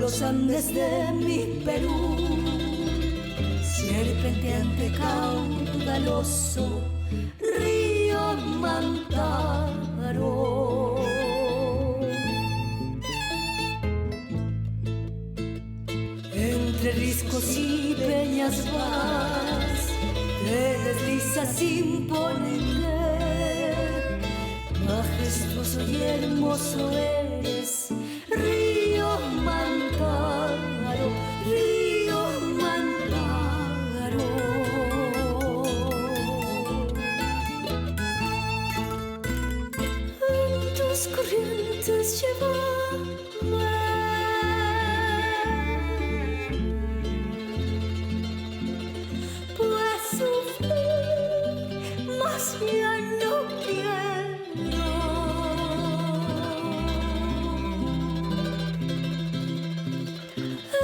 los Andes de mi Perú, serpenteante caudaloso río Mantaro. Entre riscos y peñas vas, te deslizas imponente, majestuoso y hermoso eres, río Mantaro, río Mantaro. En tus corrientes llévame, pues sufrir más ya no quiero.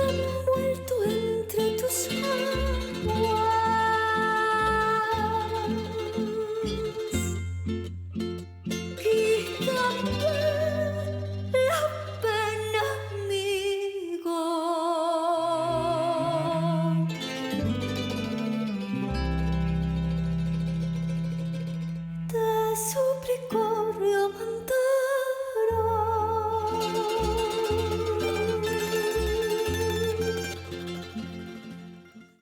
Envuelto entre tus aguas, quítame la pena, amigo. Te suplico